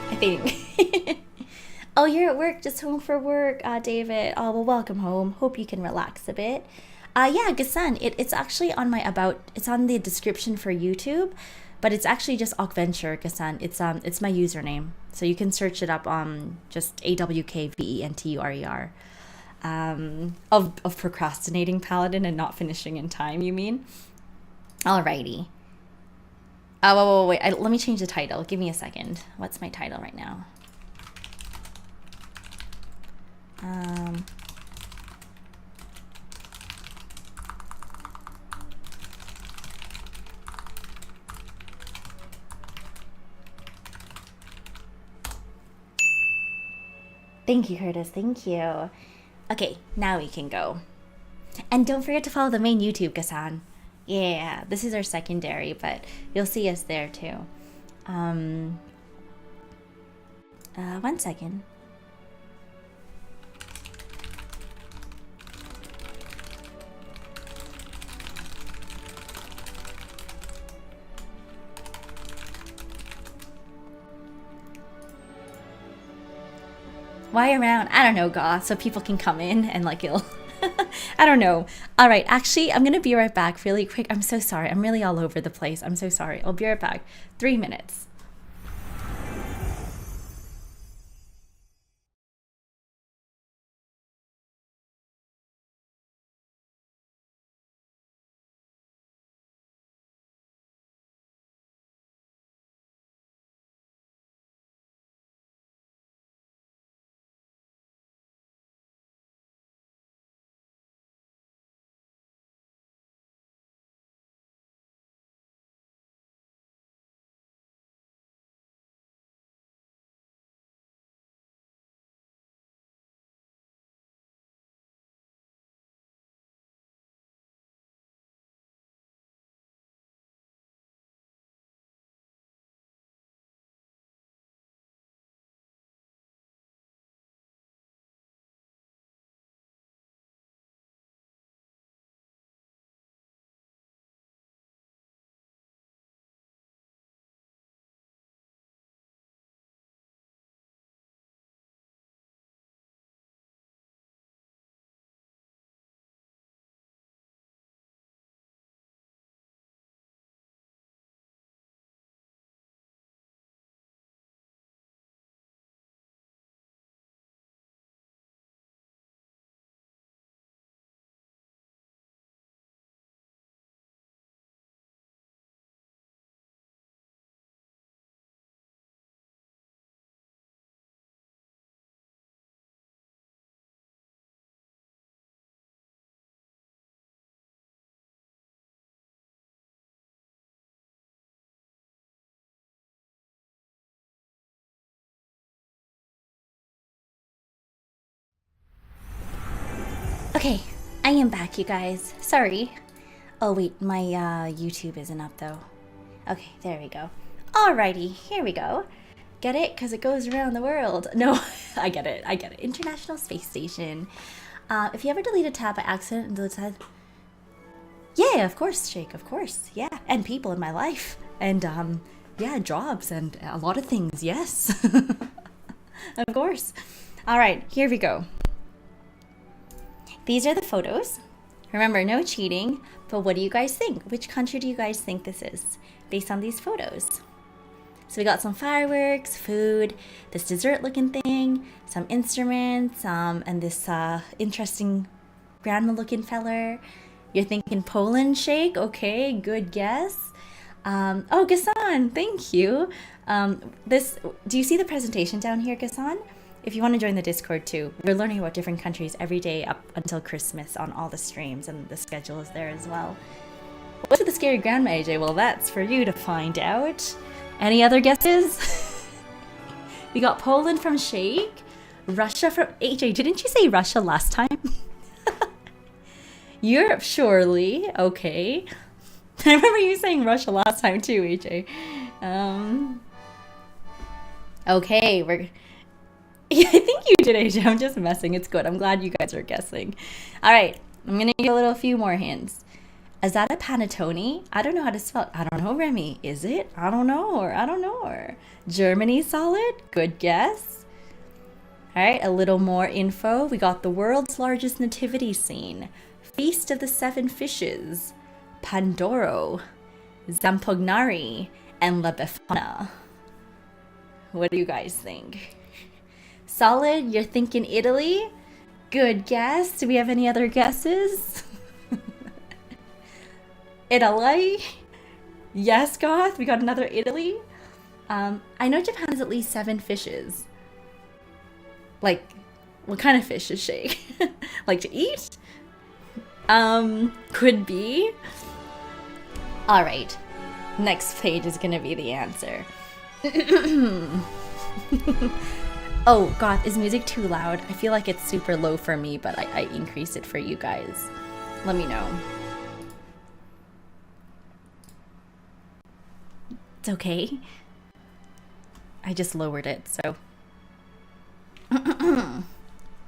I think. Oh, you're at work, just home for work, David. Oh, well, welcome home. Hope you can relax a bit. Yeah, Gasan, it's actually on my about. It's on the description for YouTube, but it's actually just Awkventure, Gasan. It's my username, so you can search it up on just AWKVENTURER. Of procrastinating paladin and not finishing in time. You mean? Alrighty. Wait. Let me change the title. Give me a second. What's my title right now? Thank you, Curtis. Thank you. Okay, now we can go. And don't forget to follow the main YouTube, Gasan. Yeah, this is our secondary, but you'll see us there too. 1 second. Why around? I don't know, Goth, so people can come in and like you'll. I don't know. All right, actually, I'm gonna be right back really quick. I'm so sorry. I'm really all over the place. I'm so sorry. I'll be right back. 3 minutes. Okay, I am back, you guys. Sorry. Oh wait, my YouTube isn't up though. Okay, there we go. Alrighty, here we go. Get it? Because it goes around the world. No, I get it. I get it. International Space Station. If you ever delete a tab by accident and delete tab. Yeah, of course, Jake, of course. Yeah, and people in my life. And, yeah, jobs and a lot of things, yes. Of course. Alright, here we go. These are the photos. Remember, no cheating, but what do you guys think? Which country do you guys think this is based on these photos? So we got some fireworks, food, this dessert looking thing, some instruments, and this interesting grandma looking feller. You're thinking Poland, Shake? Okay, good guess. Oh, Gasan, thank you. Do you see the presentation down here, Gasan? If you want to join the Discord too, we're learning about different countries every day up until Christmas on all the streams, and the schedule is there as well. What's with the scary grandma, AJ? Well, that's for you to find out. Any other guesses? We got Poland from Shake, Russia from AJ. Didn't you say Russia last time? Europe, surely. Okay. I remember you saying Russia last time too, AJ. Okay, yeah, I think you did, AJ. I'm just messing. It's good. I'm glad you guys are guessing. All right, I'm gonna give a few more hints. Is that a panettone? I don't know how to spell it. I don't know, Remy. Is it? I don't know. Or I don't know. Or Germany solid? Good guess. All right, a little more info. We got the world's largest nativity scene, Feast of the Seven Fishes, Pandoro, Zampognari, and La Befana. What do you guys think? Solid? You're thinking Italy? Good guess. Do we have any other guesses? Italy? Yes, Goth. We got another Italy. I know Japan has at least 7 fishes. Like, what kind of fish is she? Like to eat? Could be. All right. Next page is gonna be the answer. Oh, God, is music too loud? I feel like it's super low for me, but I increased it for you guys. Let me know. It's okay. I just lowered it, so.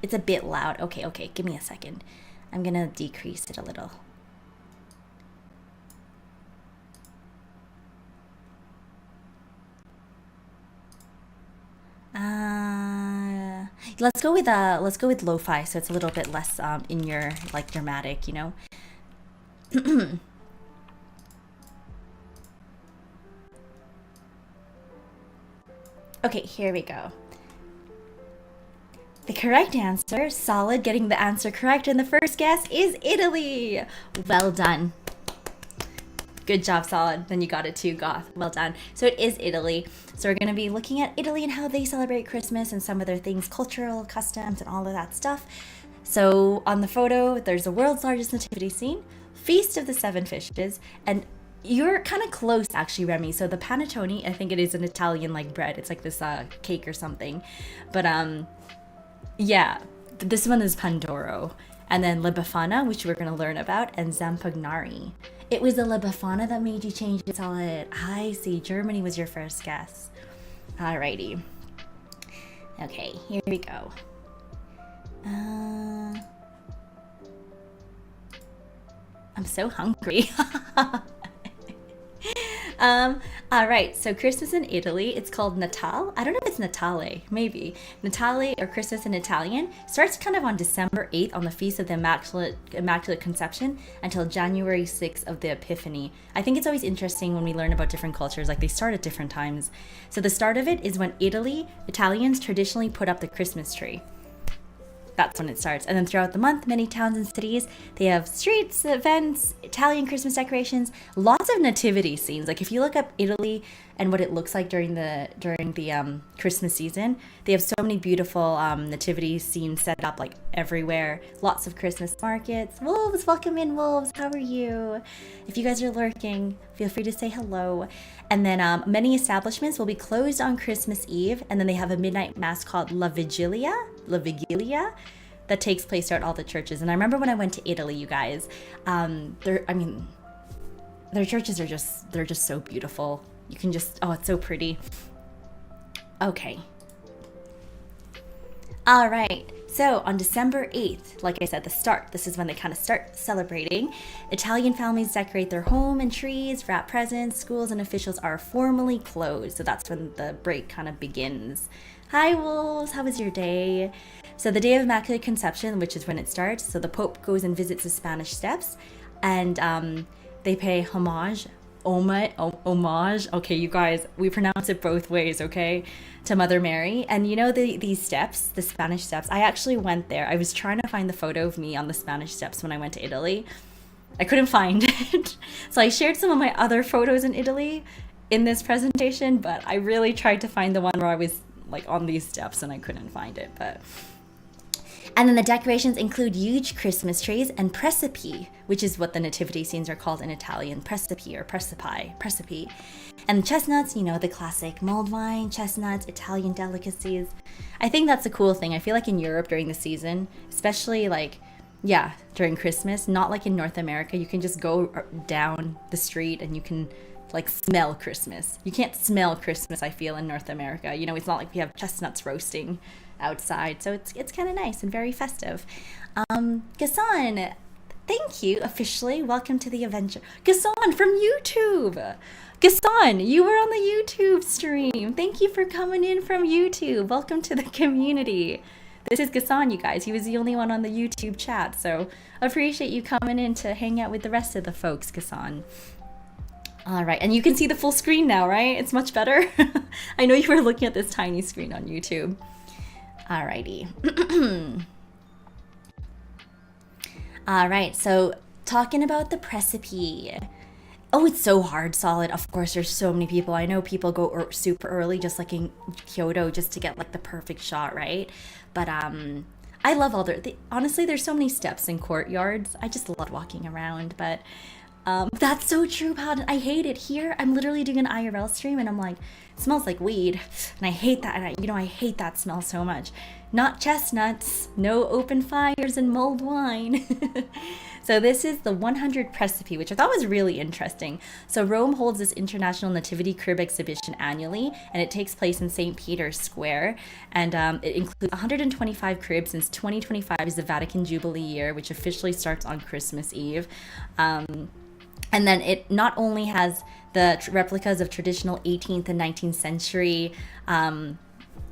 It's a bit loud. Okay, give me a second. I'm gonna decrease it a little. Let's go with lo-fi, so it's a little bit less in your like dramatic, you know. Okay, here we go. The correct answer, solid, getting the answer correct in the first guess, is Italy. Well done. Good job, Solid. Then you got it too, Goth. Well done. So it is Italy. So we're going to be looking at Italy and how they celebrate Christmas and some of their things, cultural customs and all of that stuff. So on the photo, there's the world's largest nativity scene, Feast of the Seven Fishes, and you're kind of close actually, Remy. So the panettone, I think it is an Italian like bread. It's like this cake or something. But yeah, this one is Pandoro. And then La Befana, which we're going to learn about, and Zampognari. It was the La Befana that made you change it, Solid. I see. Germany was your first guess. Alrighty. Okay, here we go. I'm so hungry. All right, so Christmas in Italy, it's called Natale. I don't know if it's Natale, maybe. Natale or Christmas in Italian starts kind of on December 8th on the Feast of the Immaculate Conception until January 6th of the Epiphany. I think it's always interesting when we learn about different cultures, like they start at different times. So the start of it is when Italians traditionally put up the Christmas tree. That's when it starts. And then throughout the month, many towns and cities, they have streets, events, Italian Christmas decorations, lots of nativity scenes. Like if you look up Italy and what it looks like during the Christmas season, they have so many beautiful nativity scenes set up like everywhere. Lots of Christmas markets. Wolves, welcome in, wolves. How are you? If you guys are lurking, feel free to say hello. And then many establishments will be closed on Christmas Eve, and then they have a midnight mass called La Vigilia, that takes place throughout all the churches. And I remember when I went to Italy, you guys, their churches are just so beautiful. You can just, oh, it's so pretty. Okay. All right. So on December 8th, like I said, this is when they kind of start celebrating. Italian families decorate their home and trees, wrap presents, schools and officials are formally closed. So that's when the break kind of begins. Hi, wolves. How was your day? So the day of Immaculate Conception, which is when it starts. So the Pope goes and visits the Spanish Steps, and they pay homage. Okay, you guys, we pronounce it both ways, okay, to Mother Mary. And you know these steps, the Spanish Steps, I actually went there. I was trying to find the photo of me on the Spanish Steps when I went to Italy. I couldn't find it. So I shared some of my other photos in Italy in this presentation, but I really tried to find the one where I was like on these steps and I couldn't find it. And then the decorations include huge Christmas trees and precipi, which is what the nativity scenes are called in Italian, precipi or precipi. And chestnuts, you know, the classic mulled wine, chestnuts, Italian delicacies. I think that's a cool thing. I feel like in Europe during the season, especially during Christmas, not like in North America, you can just go down the street and you can like smell Christmas. You can't smell Christmas, I feel, in North America. You know, it's not like we have chestnuts roasting outside, so it's kind of nice and very festive. Gassan, Thank you. Officially, welcome to the adventure. Gassan from YouTube. Gassan, you were on the YouTube stream. Thank you for coming in from YouTube. Welcome to the community. This is Gassan, you guys. He was the only one on the YouTube chat, so appreciate you coming in to hang out with the rest of the folks, Gassan. All right, and you can see the full screen now, right? It's much better. I know you were looking at this tiny screen on YouTube. Alrighty. All right, so talking about the recipe. Oh, it's so hard, Solid. Of course, there's so many people. I know people go super early, just like in Kyoto, just to get like the perfect shot, right? But I love all honestly, there's so many steps in courtyards. I just love walking around, but that's so true, Paladin. I hate it. Here, I'm literally doing an IRL stream and I'm like, it smells like weed. And I hate that. And I hate that smell so much. Not chestnuts, no open fires and mulled wine. So this is the 100 recipe, which I thought was really interesting. So Rome holds this International Nativity Crib exhibition annually, and it takes place in St. Peter's Square. And it includes 125 cribs since 2025 is the Vatican Jubilee year, which officially starts on Christmas Eve. And then it not only has the replicas of traditional 18th and 19th century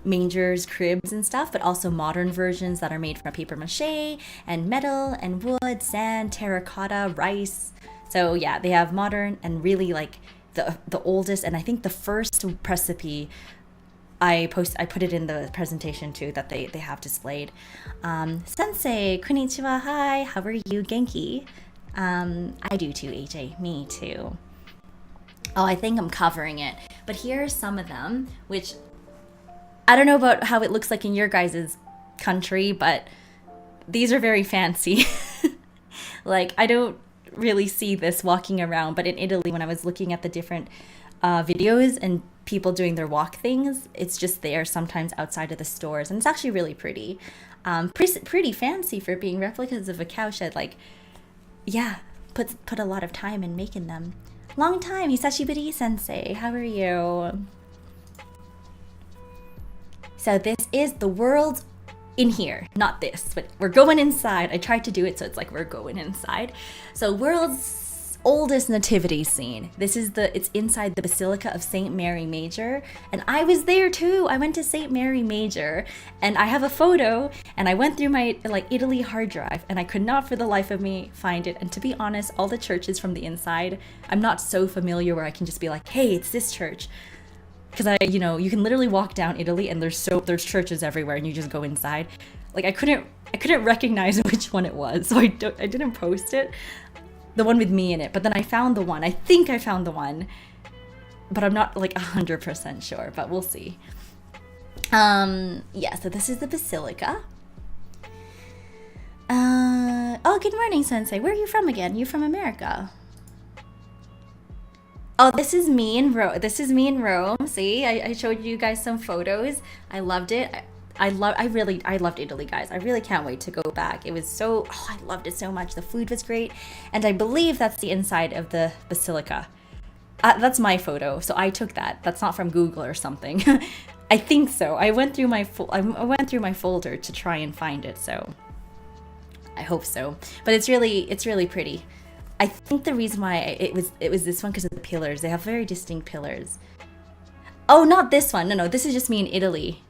mangers, cribs, and stuff, but also modern versions that are made from paper mache and metal and wood, sand, terracotta, rice. So yeah, they have modern and really like the oldest, and I think the first recipe I put it in the presentation too that they have displayed. Sensei, konnichiwa, hi, how are you, Genki? I do too, AJ, me too. Oh, I think I'm covering it, but here are some of them, which I don't know about how it looks like in your guys' country, but these are very fancy. Like, I don't really see this walking around, but in Italy, when I was looking at the different videos and people doing their walk things, it's just there sometimes outside of the stores, and it's actually really pretty. Pretty fancy for being replicas of a cowshed. Like, yeah, put a lot of time in making them. Long time, Hisashiburi Sensei, how are you? So this is the world's in here, not this, but we're going inside. I tried to do it so it's like we're going inside. So world's oldest nativity scene. This is it's inside the Basilica of St. Mary Major, and I was there too. I went to St. Mary Major, and I have a photo, and I went through my like Italy hard drive, and I could not for the life of me find it. And to be honest, all the churches from the inside, I'm not so familiar where I can just be like, hey, it's this church. Because you can literally walk down Italy and there's churches everywhere and you just go inside. Like I couldn't recognize which one it was, so I didn't post it, the one with me in it. But then I found the one. I think I found the one, but I'm not like 100% sure. But we'll see. Yeah. So this is the Basilica. Oh, good morning, Sensei. Where are you from again? You from America? Oh, this is me in Rome. See, I showed you guys some photos. I loved it. I loved Italy, guys. I really can't wait to go back. It was I loved it so much. The food was great. And I believe that's the inside of the basilica. That's my photo, so I took that. That's not from Google or something. I think so. I went through my folder to try and find it, so I hope so. But it's really pretty. I think the reason why it was this one because of the pillars. They have very distinct pillars. Oh, not this one. No, this is just me in Italy.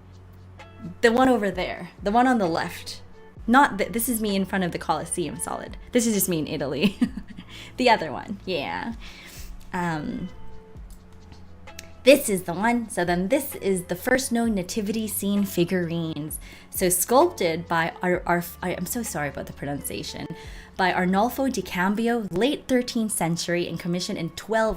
The one over there. The one on the left. This is me in front of the Colosseum, Solid. This is just me in Italy. The other one. Yeah. This is the one. So then this is the first known nativity scene figurines. So sculpted by I'm so sorry about the pronunciation. By Arnolfo di Cambio, late 13th century, and commissioned in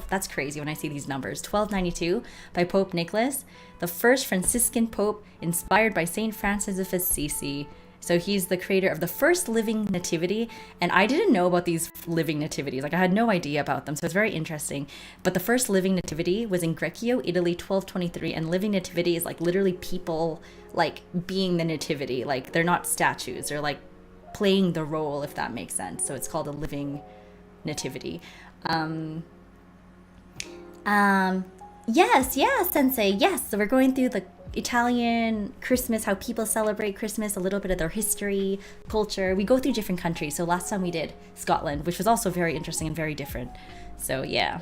that's crazy when I see these numbers, 1292 by Pope Nicholas, the first Franciscan Pope inspired by St. Francis of Assisi. So he's the creator of the first living nativity, and I didn't know about these living nativities. Like I had no idea about them, so it's very interesting. But the first living nativity was in Greccio, Italy, 1223, and living nativity is like literally people like being the nativity. Like they're not statues, they're like playing the role, if that makes sense. So it's called a living nativity. Yes, Sensei, yes. So we're going through Italian Christmas, how people celebrate Christmas, a little bit of their history, culture. We go through different countries. So last time we did Scotland, which was also very interesting and very different. So yeah.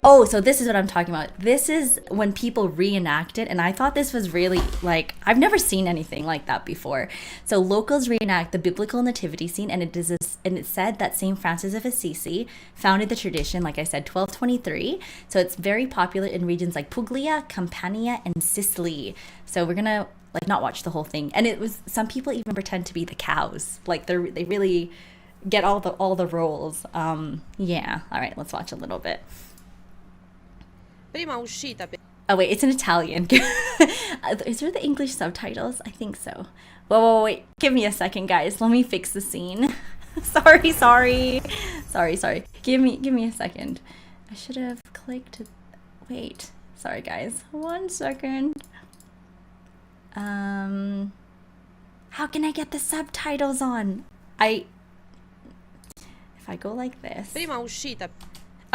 Oh, so this is what I'm talking about. This is when people reenact it, and I thought this was really, like, I've never seen anything like that before. So locals reenact the biblical nativity scene, and it's said that St. Francis of Assisi founded the tradition, like I said, 1223. So it's very popular in regions like Puglia, Campania, and Sicily. So we're gonna like not watch the whole thing. And it was, some people even pretend to be the cows. Like they really get all the roles. Yeah. All right, let's watch a little bit. Oh wait, it's in Italian. Is there the English subtitles? I think so. Whoa, wait. Give me a second, guys. Let me fix the scene. sorry. Give me a second. I should have clicked. Wait. Sorry, guys. 1 second. How can I get the subtitles on? If I go like this.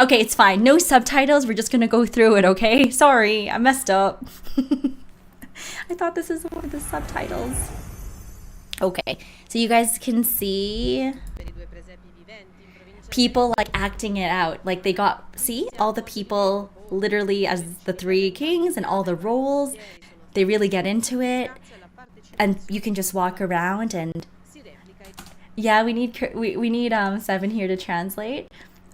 Okay, it's fine. No subtitles. We're just gonna go through it, okay? Sorry, I messed up. I thought this was one of the subtitles. Okay, so you guys can see people like acting it out. Like they got, see? All the people literally as the three kings and all the roles. They really get into it. And you can just walk around and... Yeah, we need 7 here to translate.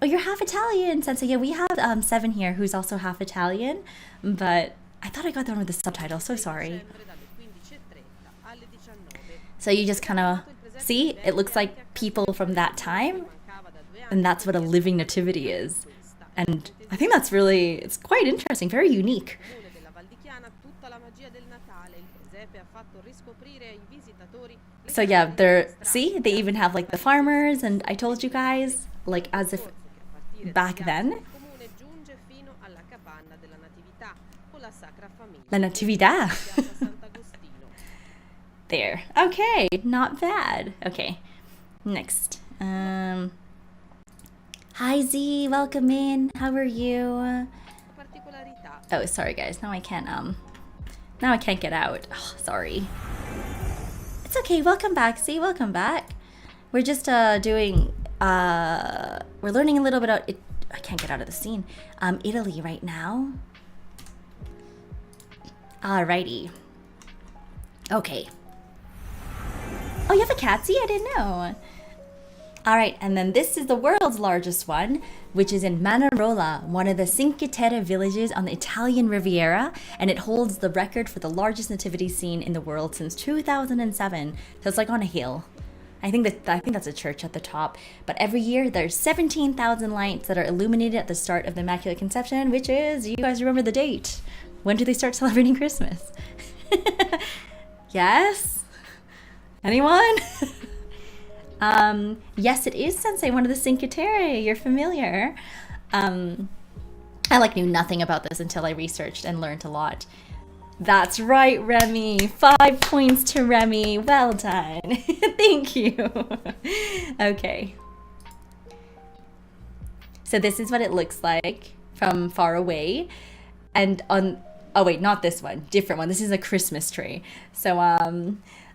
Oh, you're half Italian, Sensei. Yeah, we have 7 here who's also half Italian, but I thought I got the one with the subtitles. So sorry. So you just kind of see, it looks like people from that time, and that's what a living nativity is. And I think that's really, it's quite interesting, very unique. So yeah, see, they even have like the farmers, and I told you guys, like as if back then. La Natività. There. Okay, not bad. Okay, next. Hi Z, welcome in. How are you? Oh, sorry guys. Now I can't get out. Oh, sorry. It's okay. Welcome back. Z, welcome back. We're just doing we're learning a little bit about it. I can't get out of the scene. Italy right now. Alrighty. Okay. Oh, you have a cat? See, I didn't know. Alright, and then this is the world's largest one, which is in Manarola, one of the Cinque Terre villages on the Italian Riviera, and it holds the record for the largest nativity scene in the world since 2007. So it's like on a hill. I think that's a church at the top. But every year there's 17,000 lights that are illuminated at the start of the Immaculate Conception, which is, you guys remember the date? When do they start celebrating Christmas? Yes? Anyone? Yes, it is, Sensei, one of the Cinque Terre. You're familiar. I knew nothing about this until I researched and learned a lot. That's right, Remy. 5 points to Remy. Well done. Thank you. Okay. So this is what it looks like from far away. And on... Oh, wait, not this one. Different one. This is a Christmas tree. So,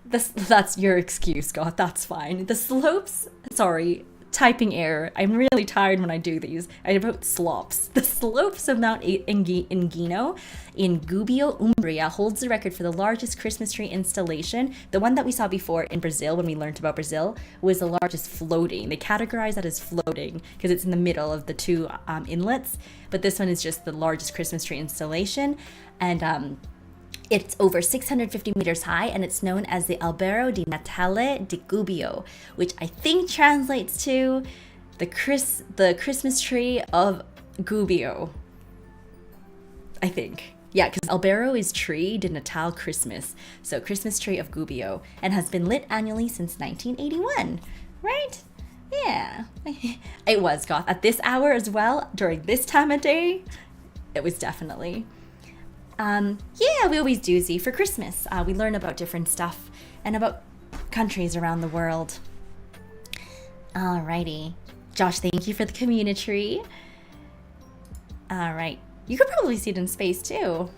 that's your excuse, Scott. That's fine. The slopes... Sorry. Typing error. I'm really tired when I do these. I wrote slops. The slopes of Mount Engino in Gubbio, Umbria holds the record for the largest Christmas tree installation. The one that we saw before in Brazil, when we learned about Brazil, was the largest floating. They categorize that as floating because it's in the middle of the 2 inlets. But this one is just the largest Christmas tree installation. And it's over 650 meters high, and it's known as the Albero di Natale di Gubbio, which I think translates to the Christmas tree of Gubbio. I think. Yeah, because Albero is tree de Natal Christmas. So Christmas tree of Gubbio, and has been lit annually since 1981. Right? Yeah. It was, Goth. At this hour as well, during this time of day, it was definitely... yeah, we always do, Z, for Christmas. We learn about different stuff and about countries around the world. Alrighty. Josh, thank you for the community. All right. You could probably see it in space too.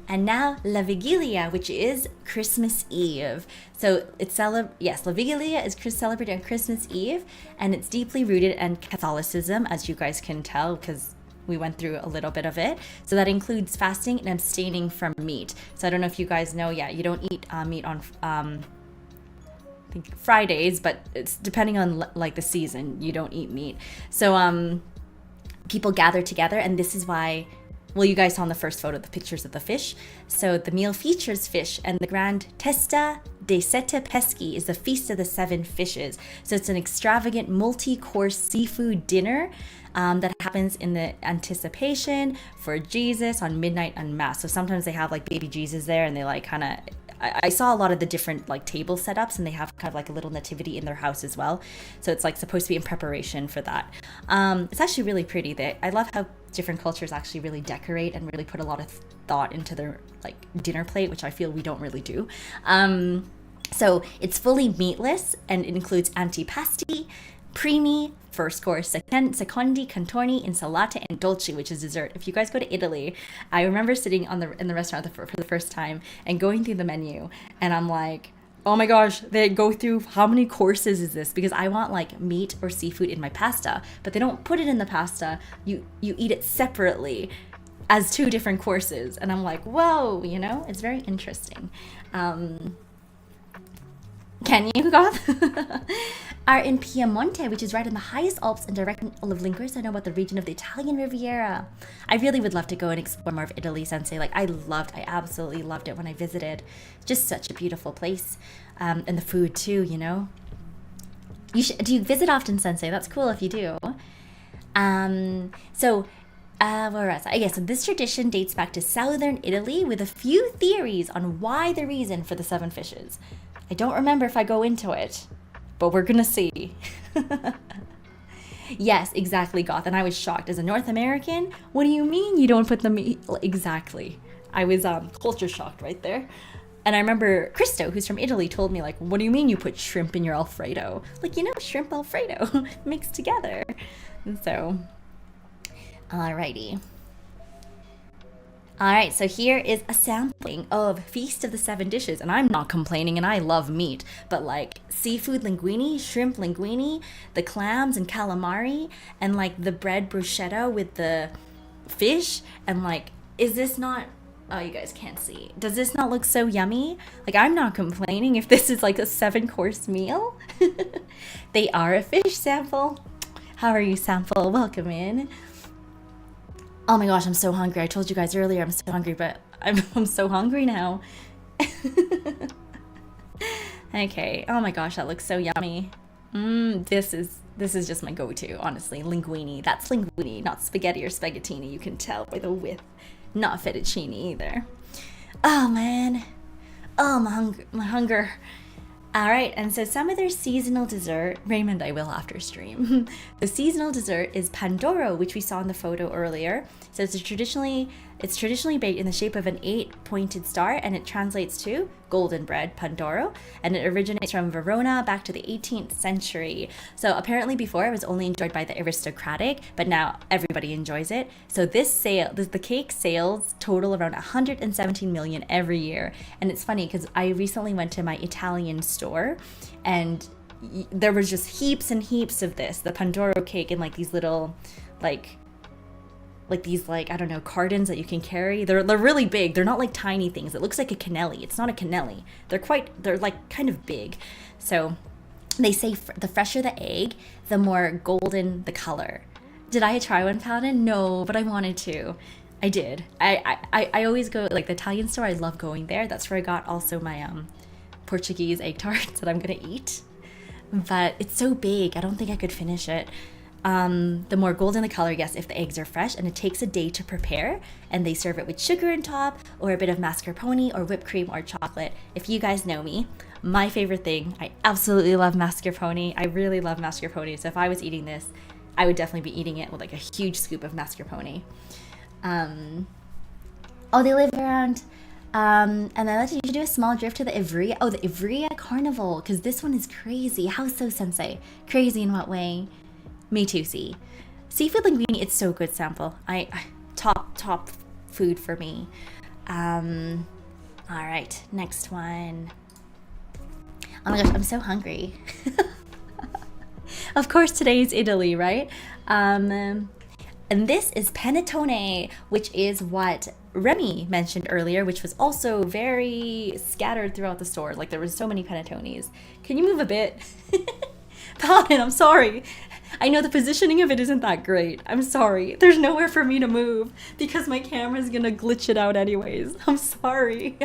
And now La Vigilia, which is Christmas Eve. So it's yes, La Vigilia is celebrated on Christmas Eve, and it's deeply rooted in Catholicism, as you guys can tell, because we went through a little bit of it. So that includes fasting and abstaining from meat. So I don't know if you guys know, you don't eat meat on I think Fridays, but it's depending on like the season, you don't eat meat. So people gather together, and this is why. Well, you guys saw in the first photo the pictures of the fish. So the meal features fish, and the Grand Testa dei Sette Pesci is the Feast of the Seven Fishes. So it's an extravagant multi-course seafood dinner that happens in the anticipation for Jesus on midnight on Mass. So sometimes they have like baby Jesus there, and they like kind of... I saw a lot of the different like table setups, and they have kind of like a little nativity in their house as well. So it's like supposed to be in preparation for that. It's actually really pretty. I love how different cultures actually really decorate and really put a lot of thought into their like dinner plate, which I feel we don't really do. So it's fully meatless, and it includes antipasti, primi, first course, secondi, contorni, insalata, and dolce, which is dessert. If you guys go to Italy, I remember sitting in the restaurant for the first time and going through the menu, and I'm like, oh my gosh, they go through how many courses is this? Because I want like meat or seafood in my pasta, but they don't put it in the pasta. You eat it separately as two different courses, and I'm like, whoa, it's very interesting. Can you, Goth? Are in Piemonte, which is right in the highest Alps and direct of linkers. I know about the region of the Italian Riviera. I really would love to go and explore more of Italy, Sensei. Like I absolutely loved it when I visited. Just such a beautiful place. And the food too, Do you visit often, Sensei? That's cool if you do. Where was I? So this tradition dates back to southern Italy with a few theories on why the reason for the seven fishes. I don't remember if I go into it, but we're gonna see. Yes, exactly, Goth. And I was shocked. As a North American, what do you mean you don't put the meat? Exactly. I was culture shocked right there. And I remember Cristo, who's from Italy, told me, like, what do you mean you put shrimp in your Alfredo? Like, shrimp Alfredo mixed together. And so, alrighty. All right, so here is a sampling of Feast of the Seven Dishes, and I'm not complaining, and I love meat, but like seafood linguine, shrimp linguine, the clams and calamari, and like the bread bruschetta with the fish, and like, is this not, oh, you guys can't see. Does this not look so yummy? Like, I'm not complaining if this is like a 7-course meal. They are a fish sample. How are you, sample? Welcome in. Oh my gosh, I'm so hungry. I told you guys earlier I'm so hungry, but I'm so hungry now. Okay. Oh my gosh, that looks so yummy. This is just my go-to, honestly. Linguine. That's linguine, not spaghetti or spaghettini. You can tell by the width. Not fettuccine either. Oh man. Oh, my hunger. All right, and so some of their seasonal dessert, Raymond, I will after stream. The seasonal dessert is Pandoro, which we saw in the photo earlier. So it's traditionally baked in the shape of an 8-pointed star, and it translates to golden bread, Pandoro, and it originates from Verona back to the 18th century. So apparently before it was only enjoyed by the aristocratic, but now everybody enjoys it. So the cake sales total around 117 million every year. And it's funny because I recently went to my Italian store, and there was just heaps and heaps of this, the Pandoro cake, in like these little like these, like, I don't know, cartons that you can carry. They're really big. They're not like tiny things. It looks like a cannelli. It's not a cannelli. They're like kind of big. So they say the fresher the egg, the more golden the color. Did I try one, Paladin? No, but I wanted to. I did. I always go, like, the Italian store. I love going there. That's where I got also my Portuguese egg tarts that I'm gonna eat. But it's so big. I don't think I could finish it. The more golden the color, yes, if the eggs are fresh, and it takes a day to prepare, and they serve it with sugar on top, or a bit of mascarpone, or whipped cream, or chocolate. If you guys know me, my favorite thing, I absolutely love mascarpone. I really love mascarpone, so if I was eating this, I would definitely be eating it with like a huge scoop of mascarpone. Oh, they live around, and then let's you do a small drift to the Ivrea. Oh, the Ivrea Carnival, because this one is crazy. How so, Sensei? Crazy in what way? Me too, see. Seafood linguine, it's so good, sample. top food for me. All right, next one. Oh my gosh, I'm so hungry. Of course, today is Italy, right? And this is panettone, which is what Remy mentioned earlier, which was also very scattered throughout the store. Like there was so many panettones. Can you move a bit? Paladin, I'm sorry. I know the positioning of it isn't that great. I'm sorry. There's nowhere for me to move because my camera's gonna glitch it out anyways. I'm sorry.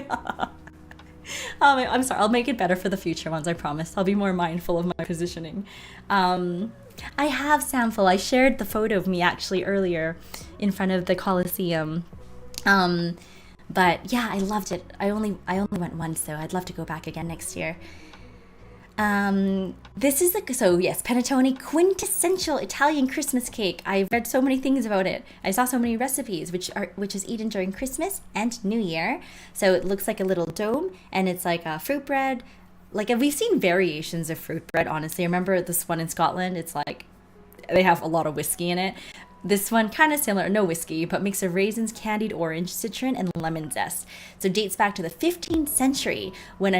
I'm sorry. I'll make it better for the future ones, I promise. I'll be more mindful of my positioning. I have sample. I shared the photo of me actually earlier in front of the Colosseum. But yeah, I loved it. I only went once, so I'd love to go back again next year. This is yes, panettone, quintessential Italian Christmas cake. I've read so many things about it. I saw so many recipes, which is eaten during Christmas and New Year. So it looks like a little dome, and it's like a fruit bread. Like we've seen variations of fruit bread, honestly. I remember this one in Scotland. It's like they have a lot of whiskey in it. This one kind of similar, no whiskey, but mix of raisins, candied orange, citron, and lemon zest. So it dates back to the 15th century when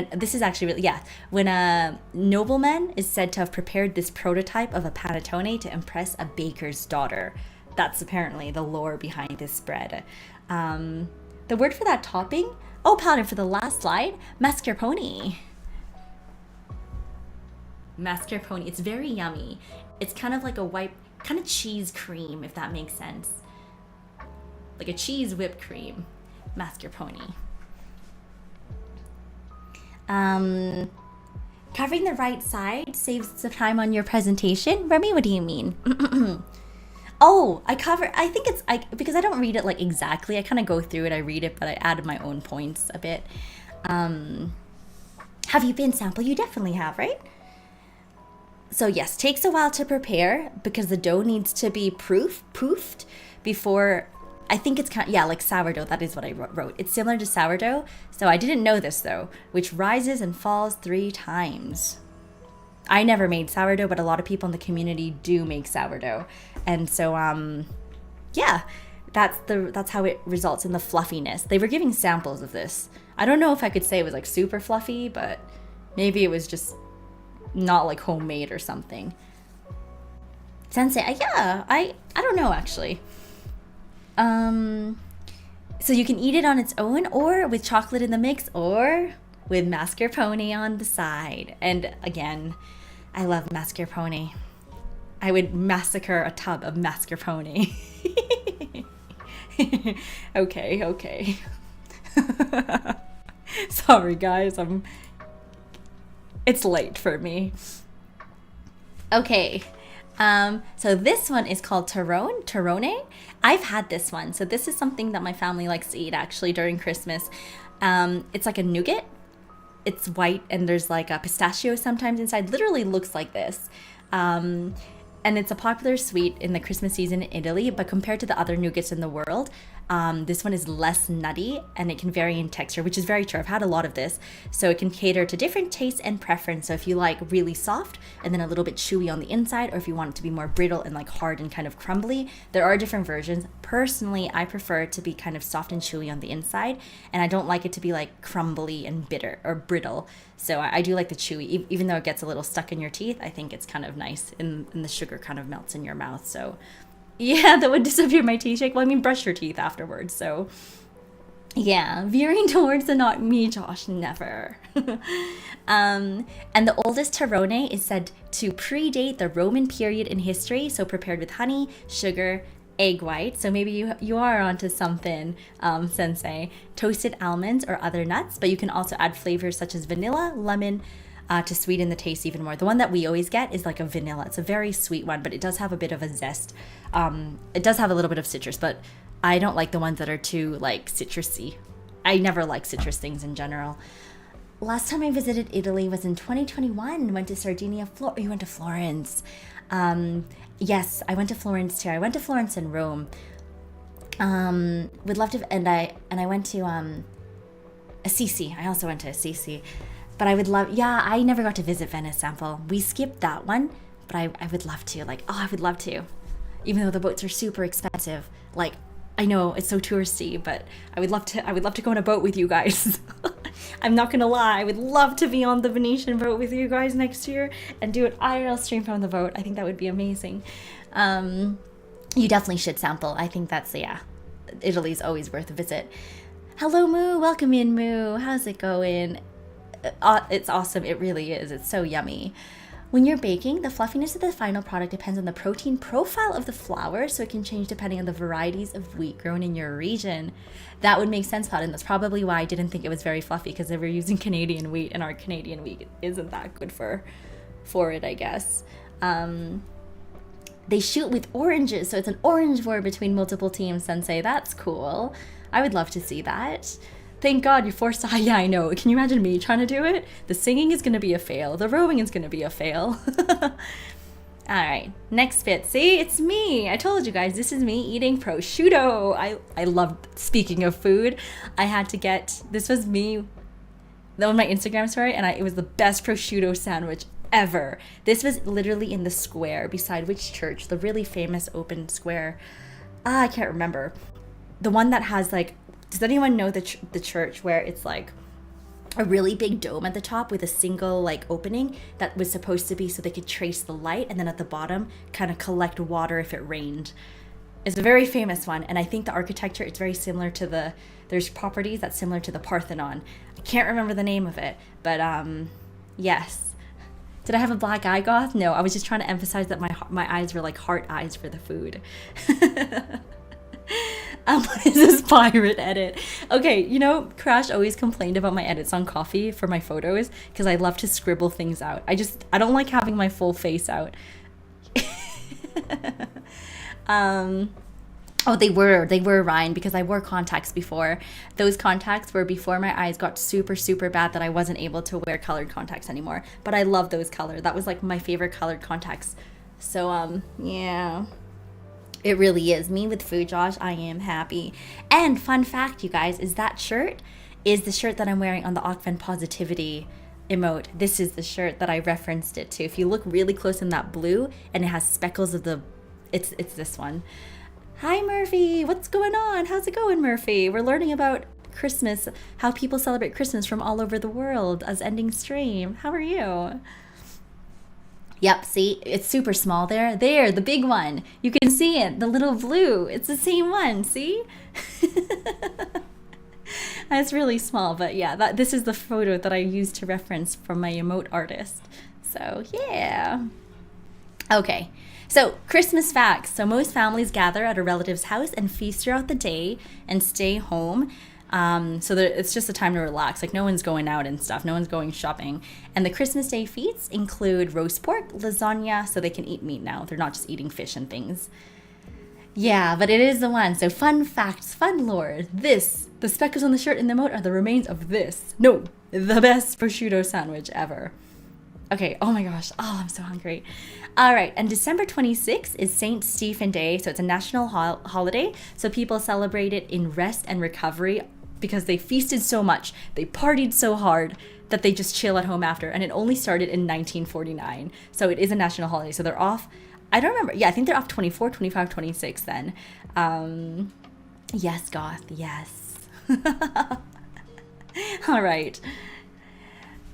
when a nobleman is said to have prepared this prototype of a panettone to impress a baker's daughter. That's apparently the lore behind this bread. The word for that topping, Paladin, for the last slide, mascarpone. Mascarpone, it's very yummy. It's kind of like a white, kind of cheese cream, if that makes sense. Like a cheese whipped cream. Mascarpone. Covering the right side saves some time on your presentation. Remy, what do you mean? Because I don't read it like exactly. I kind of go through it, I read it, but I added my own points a bit. Have you been sample? You definitely have, right? So yes, takes a while to prepare because the dough needs to be proofed before. I think it's like sourdough. That is what I wrote. It's similar to sourdough. So I didn't know this though, which rises and falls 3 times. I never made sourdough, but a lot of people in the community do make sourdough. And so, that's how it results in the fluffiness. They were giving samples of this. I don't know if I could say it was like super fluffy, but maybe it was just not like homemade or something. Sensei, I don't know actually. So you can eat it on its own or with chocolate in the mix or with mascarpone on the side. And again, I love mascarpone. I would massacre a tub of mascarpone. Okay. Sorry guys, it's late for me. Okay, so this one is called Torrone. I've had this one. So this is something that my family likes to eat actually during Christmas. It's like a nougat. It's white and there's like a pistachio sometimes inside. Literally looks like this. And it's a popular sweet in the Christmas season in Italy, but compared to the other nougats in the world, this one is less nutty and it can vary in texture, which is very true. I've had a lot of this. So it can cater to different tastes and preference. So if you like really soft and then a little bit chewy on the inside, or if you want it to be more brittle and like hard and kind of crumbly, there are different versions. Personally, I prefer it to be kind of soft and chewy on the inside, and I don't like it to be like crumbly and bitter or brittle. So I do like the chewy, even though it gets a little stuck in your teeth. I think it's kind of nice and the sugar kind of melts in your mouth. So yeah, that would disappear my teeth shake. Well, I mean, brush your teeth afterwards. So yeah, veering towards the not me, Josh, never. And the oldest Torrone is said to predate the Roman period in history. So prepared with honey, sugar, egg white. So maybe you are onto something, Sensei. Toasted almonds or other nuts, but you can also add flavors such as vanilla, lemon, to sweeten the taste even more. The one that we always get is like a vanilla. It's a very sweet one, but it does have a bit of a zest. It does have a little bit of citrus, but I don't like the ones that are too like citrusy. I never like citrus things in general. Last time I visited Italy was in 2021. Went to Sardinia. You went to Florence. Yes, I went to Florence too. I went to Florence and Rome. Would love to, and I went to Assisi. I also went to Assisi. But I would love, I never got to visit Venice sample. We skipped that one, but I would love to. I would love to. Even though the boats are super expensive. Like, I know it's so touristy, but I would love to go on a boat with you guys. I'm not gonna lie, I would love to be on the Venetian boat with you guys next year and do an IRL stream from the boat. I think that would be amazing. You definitely should sample. I think that's, yeah, Italy's always worth a visit. Hello, Moo. Welcome in, Moo. How's it going? It's awesome. It really is. It's so yummy. When you're baking, the fluffiness of the final product depends on the protein profile of the flour, so it can change depending on the varieties of wheat grown in your region. That would make sense, Todd, and that's probably why I didn't think it was very fluffy, because they were using Canadian wheat, and our Canadian wheat isn't that good for it, I guess. They shoot with oranges, so it's an orange war between multiple teams, Sensei. That's cool. I would love to see that. Thank God you forced a... Yeah, I know. Can you imagine me trying to do it? The singing is going to be a fail. The rowing is going to be a fail. All right, next bit. See, it's me. I told you guys, this is me eating prosciutto. I love, speaking of food, I had to get... This was me on my Instagram story, and it was the best prosciutto sandwich ever. This was literally in the square beside which church? The really famous open square. I can't remember. The one that has like... Does anyone know the church where it's like a really big dome at the top with a single like opening that was supposed to be so they could trace the light, and then at the bottom kind of collect water if it rained? It's a very famous one, and I think the architecture, it's very similar to there's properties that's similar to the Parthenon. I can't remember the name of it, but yes. Did I have a black eye, Goth? No, I was just trying to emphasize that my eyes were like heart eyes for the food. What is this pirate edit? Okay, you know, Crash always complained about my edits on Coffee for my photos because I love to scribble things out. I don't like having my full face out. Oh, they were, Ryan, because I wore contacts before. Those contacts were before my eyes got super, super bad that I wasn't able to wear colored contacts anymore. But I love those color. That was like my favorite colored contacts. So, yeah. It really is. Me with food, Josh, I am happy. And fun fact, you guys, is that shirt is the shirt that I'm wearing on the Awkman Positivity emote. This is the shirt that I referenced it to. If you look really close in that blue, and it has speckles of the... It's this one. Hi, Murphy. What's going on? How's it going, Murphy? We're learning about Christmas, how people celebrate Christmas from all over the world as ending stream. How are you? Yep, see, it's super small there. There, the big one. You can see it, the little blue. It's the same one, see? It's really small, but yeah, this is the photo that I used to reference from my emote artist. So, yeah. Okay, so Christmas facts. So most families gather at a relative's house and feast throughout the day and stay home. So it's just a time to relax. Like, no one's going out and stuff. No one's going shopping. And the Christmas Day feasts include roast pork, lasagna, so they can eat meat now. They're not just eating fish and things. Yeah, but it is the one. So fun facts, fun lore. The speckles on the shirt in the emote are the remains of this. No, the best prosciutto sandwich ever. Okay, oh my gosh. Oh, I'm so hungry. All right, and December 26th is St. Stephen Day. So it's a national holiday. So people celebrate it in rest and recovery, because they feasted so much, they partied so hard that they just chill at home after. And it only started in 1949. So it is a national holiday. So they're off, I don't remember. Yeah, I think they're off 24, 25, 26 then. Yes, Goth, yes. All right.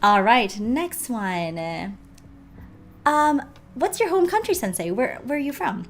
All right, next one. What's your home country, Sensei? Where are you from?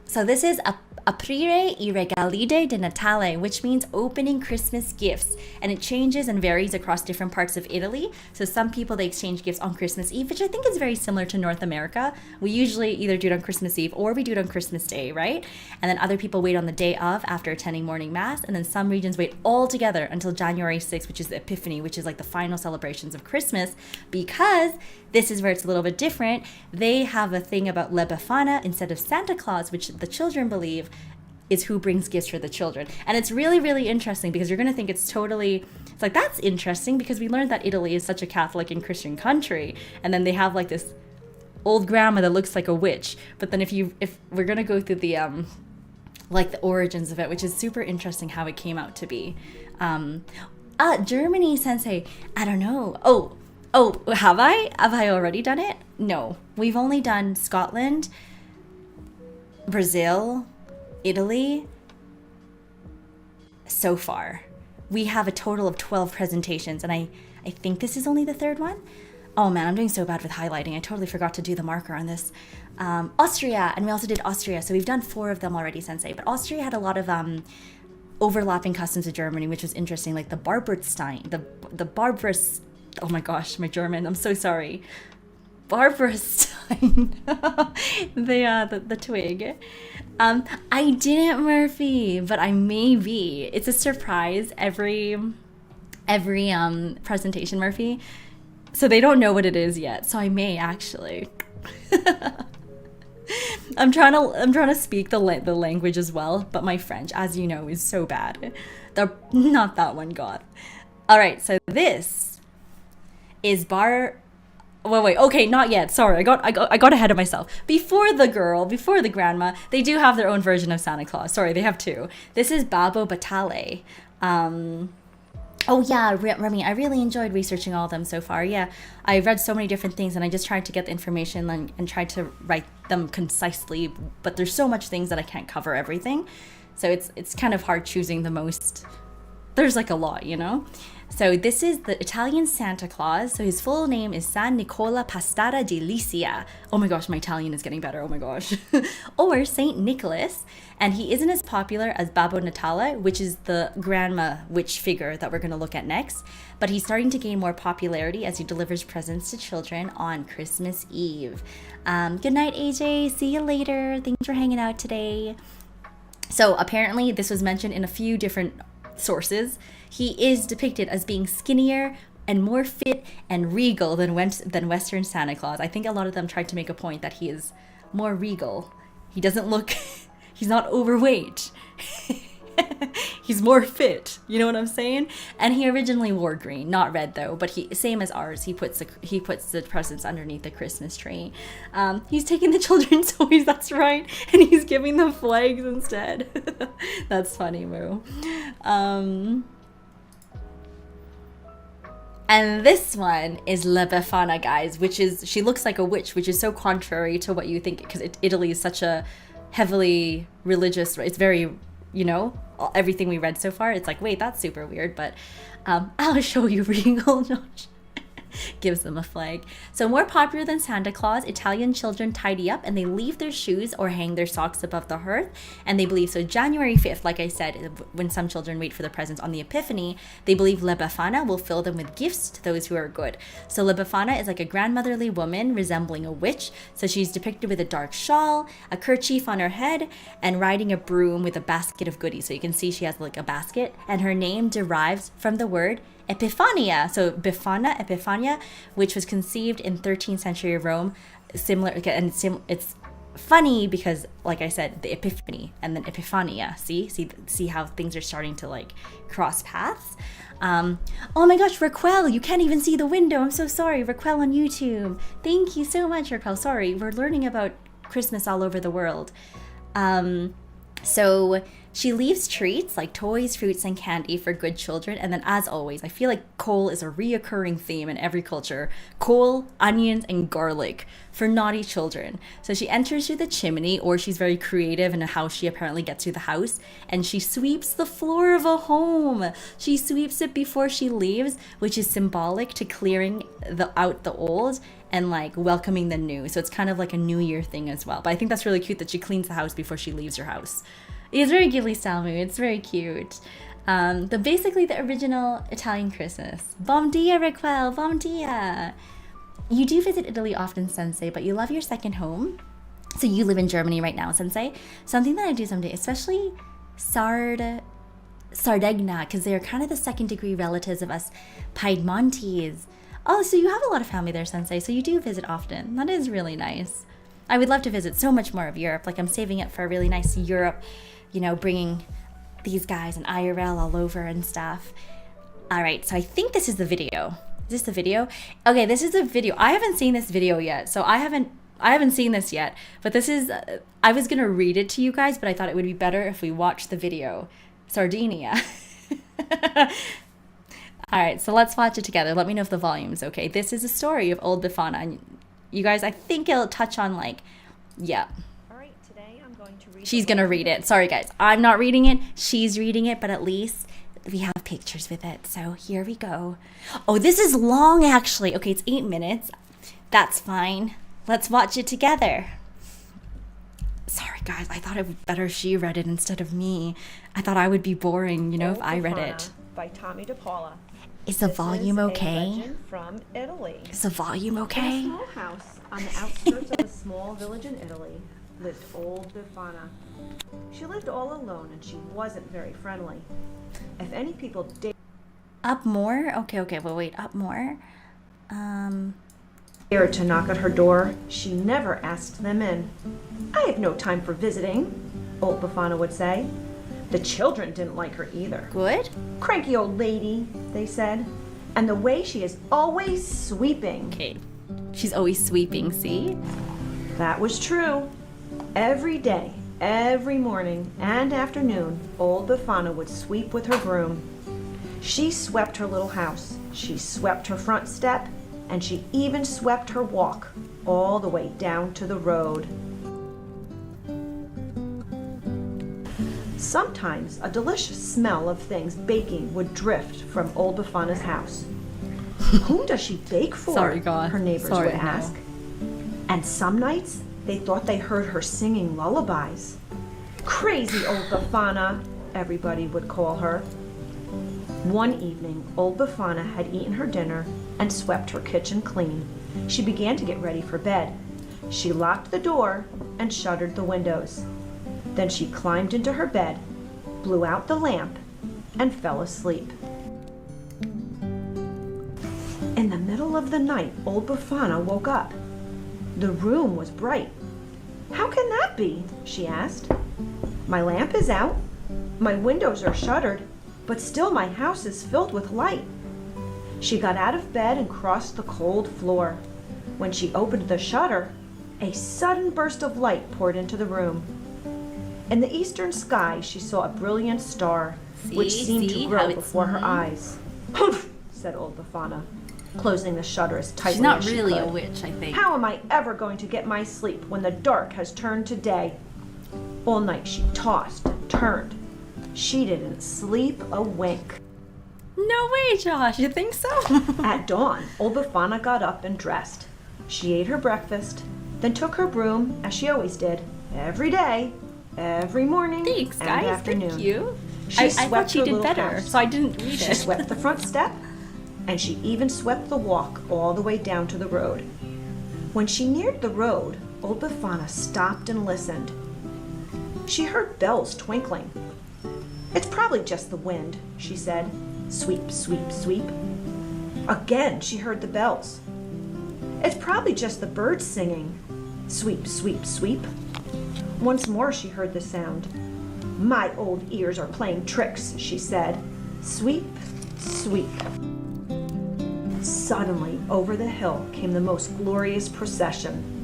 So this is Aprire I regalide di Natale, which means opening Christmas gifts, and it changes and varies across different parts of Italy. So some people, they exchange gifts on Christmas Eve, which I think is very similar to North America. We usually either do it on Christmas Eve or we do it on Christmas Day, right? And then other people wait on the day of after attending morning mass, and then some regions wait all together until January 6th, which is the Epiphany, which is like the final celebrations of Christmas, because this is where it's a little bit different. They have a thing about La Befana instead of Santa Claus, which the children believe is who brings gifts for the children. And it's really, really interesting, because you're going to think it's like, that's interesting, because we learned that Italy is such a Catholic and Christian country. And then they have like this old grandma that looks like a witch. But then if we're going to go through the, like the origins of it, which is super interesting how it came out to be. Germany, Sensei, I don't know. Oh, have I already done it? No, we've only done Scotland, Brazil, Italy so far. We have a total of 12 presentations, and I think this is only the third one. Oh man, I'm doing so bad with highlighting. I totally forgot to do the marker on this. Austria, and we also did Austria, so we've done 4 of them already, Sensei. But Austria had a lot of overlapping customs with Germany, which was interesting, like the Barberstein, the Barbarous. Oh my gosh, my German. I'm so sorry. Barberstein, the twig. I didn't, Murphy, but I may be. It's a surprise every presentation, Murphy. So they don't know what it is yet. So I may actually. I'm trying to speak the language as well, but my French, as you know, is so bad. Not that one, God. All right, so this is Wait, okay, not yet. Sorry, I got ahead of myself. Before the grandma, they do have their own version of Santa Claus. Sorry, they have 2. This is Babbo Batale. Oh yeah, Remy, I really enjoyed researching all of them so far. Yeah, I read so many different things, and I just tried to get the information and tried to write them concisely. But there's so much things that I can't cover everything, so it's kind of hard choosing the most. There's like a lot, you know. So this is the Italian Santa Claus. So his full name is San Nicola Pastara di Licia. Oh my gosh, my Italian is getting better. Oh my gosh. Or Saint Nicholas. And he isn't as popular as Babbo Natale, which is the grandma witch figure that we're going to look at next. But he's starting to gain more popularity as he delivers presents to children on Christmas Eve. Good night, AJ. See you later. Thanks for hanging out today. So apparently this was mentioned in a few different sources. He is depicted as being skinnier and more fit and regal than Western Santa Claus. I think a lot of them tried to make a point that he is more regal. He doesn't look, he's not overweight. He's more fit, you know what I'm saying? And he originally wore green, not red though, but same as ours, he puts the presents underneath the Christmas tree. He's taking the children's toys, that's right, and he's giving them flags instead. That's funny, Moo. And this one is La Befana, guys, she looks like a witch, which is so contrary to what you think, because Italy is such a heavily religious, it's very, you know, everything we read so far, it's like, wait, that's super weird, but I'll show you regal. Gives them a flag. So more popular than Santa Claus, Italian children tidy up and they leave their shoes or hang their socks above the hearth. And they believe, so January 5th, like I said, when some children wait for the presents on the Epiphany, they believe La Befana will fill them with gifts to those who are good. So La Befana is like a grandmotherly woman resembling a witch. So she's depicted with a dark shawl, a kerchief on her head, and riding a broom with a basket of goodies. So you can see she has like a basket, and her name derives from the word Epifania, so Epiphania, which was conceived in 13th century Rome, it's funny because, like I said, the Epiphany and then Epiphania. See how things are starting to like cross paths. Oh my gosh, Raquel, you can't even see the window. I'm so sorry, Raquel on YouTube. Thank you so much, Raquel. Sorry, we're learning about Christmas all over the world. So she leaves treats like toys, fruits, and candy for good children. And then, as always, I feel like coal is a reoccurring theme in every culture. Coal, onions, and garlic for naughty children. So she enters through the chimney, or she's very creative in how she apparently gets through the house. And she sweeps the floor of a home. She sweeps it before she leaves, which is symbolic to clearing out the old and like welcoming the new. So it's kind of like a New Year thing as well. But I think that's really cute that she cleans the house before she leaves her house. It's very Ghibli style mood. It's very cute. Basically the original Italian Christmas. Bom dia, Raquel. Bom dia. You do visit Italy often, Sensei, but you love your second home. So you live in Germany right now, Sensei. Something that I do someday, especially Sardegna, because they're kind of the second degree relatives of us Piedmontese. Oh, so you have a lot of family there, Sensei, so you do visit often. That is really nice. I would love to visit so much more of Europe. Like, I'm saving it for a really nice Europe, you know, bringing these guys and IRL all over and stuff. All right, so I think this is the video. Is this the video? Okay, this is the video. I haven't seen this video yet, so I haven't seen this yet. But this is, I was gonna read it to you guys, but I thought it would be better if we watched the video. Sardinia. All right, so let's watch it together. Let me know if the volume's okay. This is a story of Old Befana. And you guys, I think it'll touch on like, yeah. All right, today I'm going to She's gonna read it. Sorry guys, I'm not reading it. She's reading it, but at least we have pictures with it. So here we go. Oh, this is long actually. Okay, it's 8 minutes. That's fine. Let's watch it together. Sorry guys, I thought it would be better if she read it instead of me. I thought I would be boring, you know, if I read it. By Tommy DePaula. Is the volume okay? From Italy. Is the volume In a okay? small house on the outskirts of a small village in Italy lived old Befana. She lived all alone and she wasn't very friendly. If any people Up more? Okay, well, wait, up more. dared to knock at her door, she never asked them in. I have no time for visiting, old Befana would say. The children didn't like her either. Good? Cranky old lady, they said. And the way she is always sweeping. Okay. She's always sweeping, see? That was true. Every day, every morning and afternoon, old Befana would sweep with her broom. She swept her little house. She swept her front step, and she even swept her walk all the way down to the road. Sometimes a delicious smell of things baking would drift from old Befana's house. Whom does she bake for? Sorry, God. Her neighbors Sorry, would ask. And some nights they thought they heard her singing lullabies. Crazy old Befana, everybody would call her. One evening, old Befana had eaten her dinner and swept her kitchen clean. She began to get ready for bed. She locked the door and shuttered the windows. Then she climbed into her bed, blew out the lamp, and fell asleep. In the middle of the night, old Befana woke up. The room was bright. How can that be? She asked. My lamp is out, my windows are shuttered, but still my house is filled with light. She got out of bed and crossed the cold floor. When she opened the shutter, a sudden burst of light poured into the room. In the eastern sky, she saw a brilliant star, which seemed to grow before her eyes. Humph, said old Befana, closing the shutter as tightly She's not as she really could. a witch, I think. How am I ever going to get my sleep when the dark has turned to day? All night she tossed and turned. She didn't sleep a wink. No way, Josh. You think so? At dawn, old Befana got up and dressed. She ate her breakfast, then took her broom, as she always did, every day, every morning Thanks, and guys. afternoon. Thank you. She I swept thought she her did little better, house. so I didn't read She it. swept the front step, and she even swept the walk all the way down to the road. When she neared the road, old Befana stopped and listened. She heard bells twinkling. It's probably just the wind, she said. Sweep, sweep, sweep. Again, she heard the bells. It's probably just the birds singing. Sweep, sweep, sweep. Once more she heard the sound. My old ears are playing tricks, she said. Sweep, sweep. Suddenly, over the hill came the most glorious procession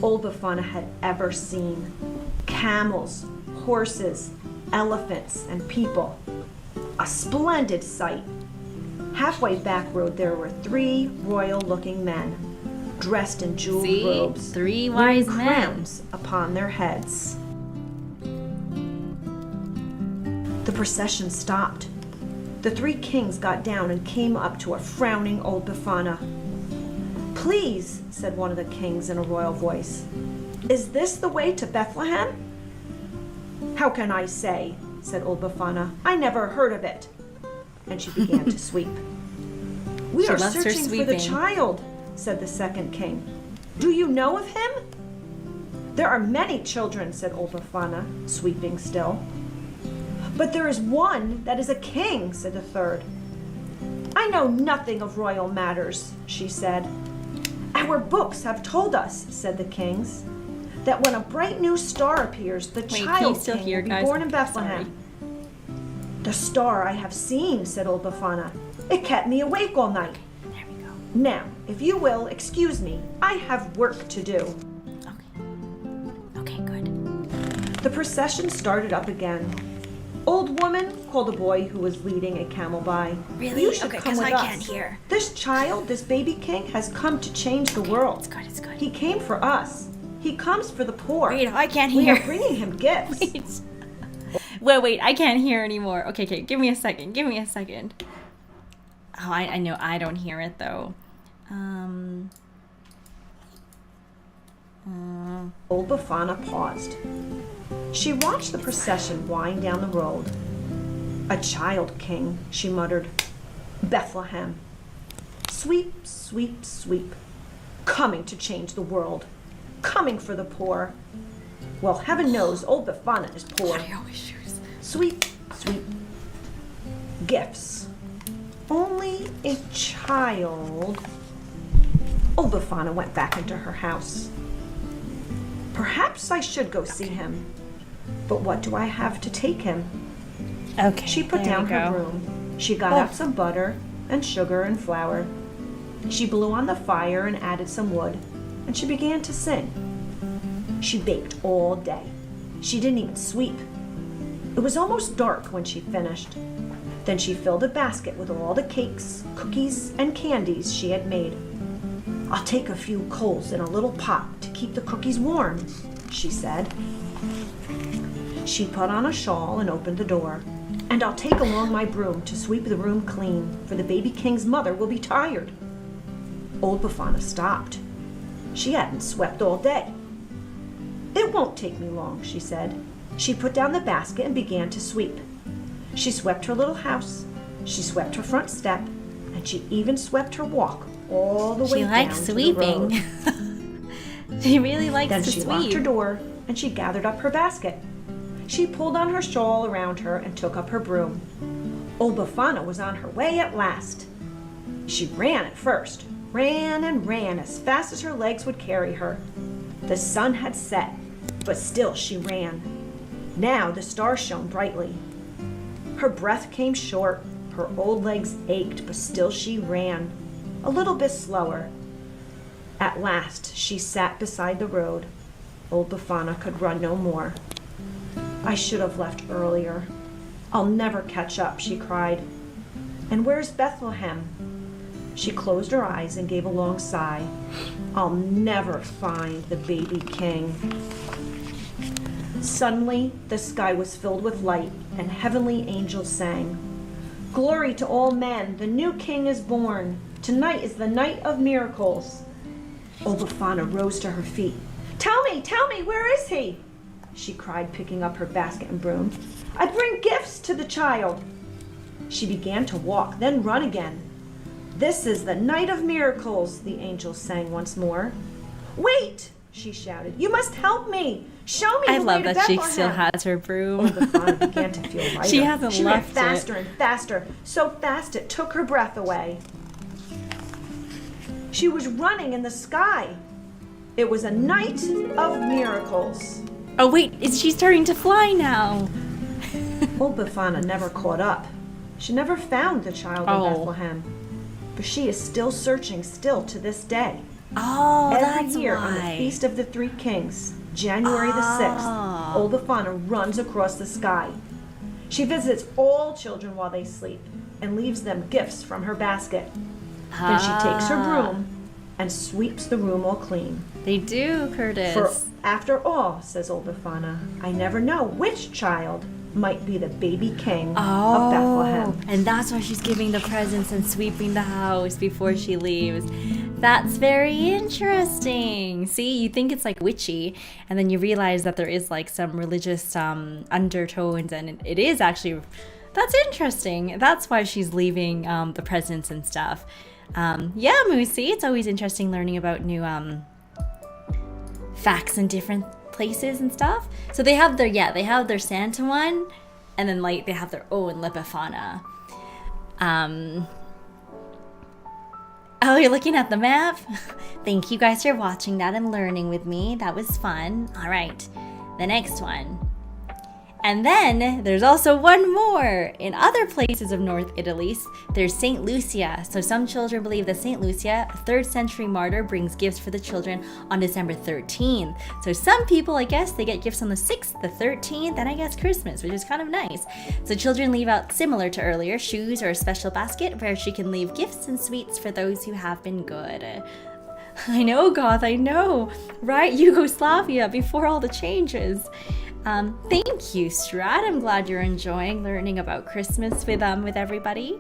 old Befana had ever seen. Camels, horses, elephants, and people. A splendid sight. Halfway back road there were 3 royal-looking men, dressed in jeweled robes, 3 wearing wise men. crowns upon their heads. The procession stopped. The 3 kings got down and came up to a frowning old Befana. Please, said one of the kings in a royal voice, is this the way to Bethlehem? How can I say, said old Befana. I never heard of it. And she began to sweep. We are loves her searching for the sweeping. child, said the second king. Do you know of him? There are many children, said old Befana, sweeping still. But there is one that is a king, said the third. I know nothing of royal matters, she said. Our books have told us, said the kings, that when a bright new star appears, the child still king here, will be guys? born in Bethlehem. The star I have seen, said old Befana. It kept me awake all night. There we go. Now, if you will, excuse me, I have work to do. Okay, good. The procession started up again. Old woman, called a boy who was leading a camel by. Really? You should Okay, come 'cause with I us. can't hear. This child, this baby king, has come to change the world. It's good, it's good. He came for us. He comes for the poor. Wait, I can't We hear. are bringing him gifts. Wait, I can't hear anymore. Okay, give me a second. Oh, I know I don't hear it though. Old Befana paused. She watched the procession wind down the road. A child king, she muttered. Bethlehem. Sweep, sweep, sweep. Coming to change the world. Coming for the poor. Well, heaven knows old Befana is poor. Sweep, sweep. Gifts. Only a child. Old Befana went back into her house. Perhaps I should go see him. But what do I have to take him? Okay. She put down her broom. She got out some butter and sugar and flour. She blew on the fire and added some wood, and she began to sing. She baked all day. She didn't even sweep. It was almost dark when she finished. Then she filled a basket with all the cakes, cookies, and candies she had made. I'll take a few coals in a little pot to keep the cookies warm, she said. She put on a shawl and opened the door. And I'll take along my broom to sweep the room clean, for the baby king's mother will be tired. Old Befana stopped. She hadn't swept all day. It won't take me long, she said. She put down the basket and began to sweep. She swept her little house, she swept her front step, and she even swept her walk all the way She down likes to the road. sweeping. She really likes Then to she sweep. locked her door and she gathered up her basket. She pulled on her shawl around her and took up her broom. Old Befana was on her way at last. She ran at first, ran and ran as fast as her legs would carry her. The sun had set, but still she ran. Now the stars shone brightly. Her breath came short, her old legs ached, but still she ran, a little bit slower. At last she sat beside the road. Old Befana could run no more. I should have left earlier. I'll never catch up, she cried. And where's Bethlehem? She closed her eyes and gave a long sigh. I'll never find the baby king. Suddenly, the sky was filled with light, and heavenly angels sang. Glory to all men, the new king is born. Tonight is the night of miracles. Old Befana rose to her feet. Tell me, where is he? She cried, picking up her basket and broom. I bring gifts to the child. She began to walk, then run again. This is the night of miracles, the angels sang once more. Wait, she shouted. You must help me. Show me the way to Bethlehem. I love that she still has her broom. Old Befana began to feel lighter. She hasn't She ran left faster it. and faster, so fast it took her breath away. She was running in the sky. It was a night of miracles. Oh wait, she's starting to fly now. Old Befana never caught up. She never found the child in Bethlehem. But she is still searching still to this day. Oh, Every that's year why. on the Feast of the Three Kings, January the 6th, Old Befana runs across the sky. She visits all children while they sleep and leaves them gifts from her basket. Then she takes her broom and sweeps the room all clean. They do, Curtis. For after all, says Old Befana, I never know which child might be the baby king of Bethlehem. And that's why she's giving the presents and sweeping the house before she leaves. That's very interesting. See, you think it's like witchy, and then you realize that there is like some religious undertones, and it is actually, that's interesting. That's why she's leaving the presents and stuff. Yeah, Moosey, it's always interesting learning about new facts in different places and stuff. So they have their Santa one, and then like they have their own Befana. Oh, you're looking at the map? Thank you guys for watching that and learning with me. That was fun. All right, the next one. And then there's also one more. In other places of North Italy, there's St. Lucia. So some children believe that St. Lucia, a 3rd century martyr, brings gifts for the children on December 13th. So some people, I guess, they get gifts on the 6th, the 13th, and I guess Christmas, which is kind of nice. So children leave out, similar to earlier, shoes or a special basket where she can leave gifts and sweets for those who have been good. I know, Goth, I know. Right? Yugoslavia, before all the changes. Thank you, Strat. I'm glad you're enjoying learning about Christmas with everybody.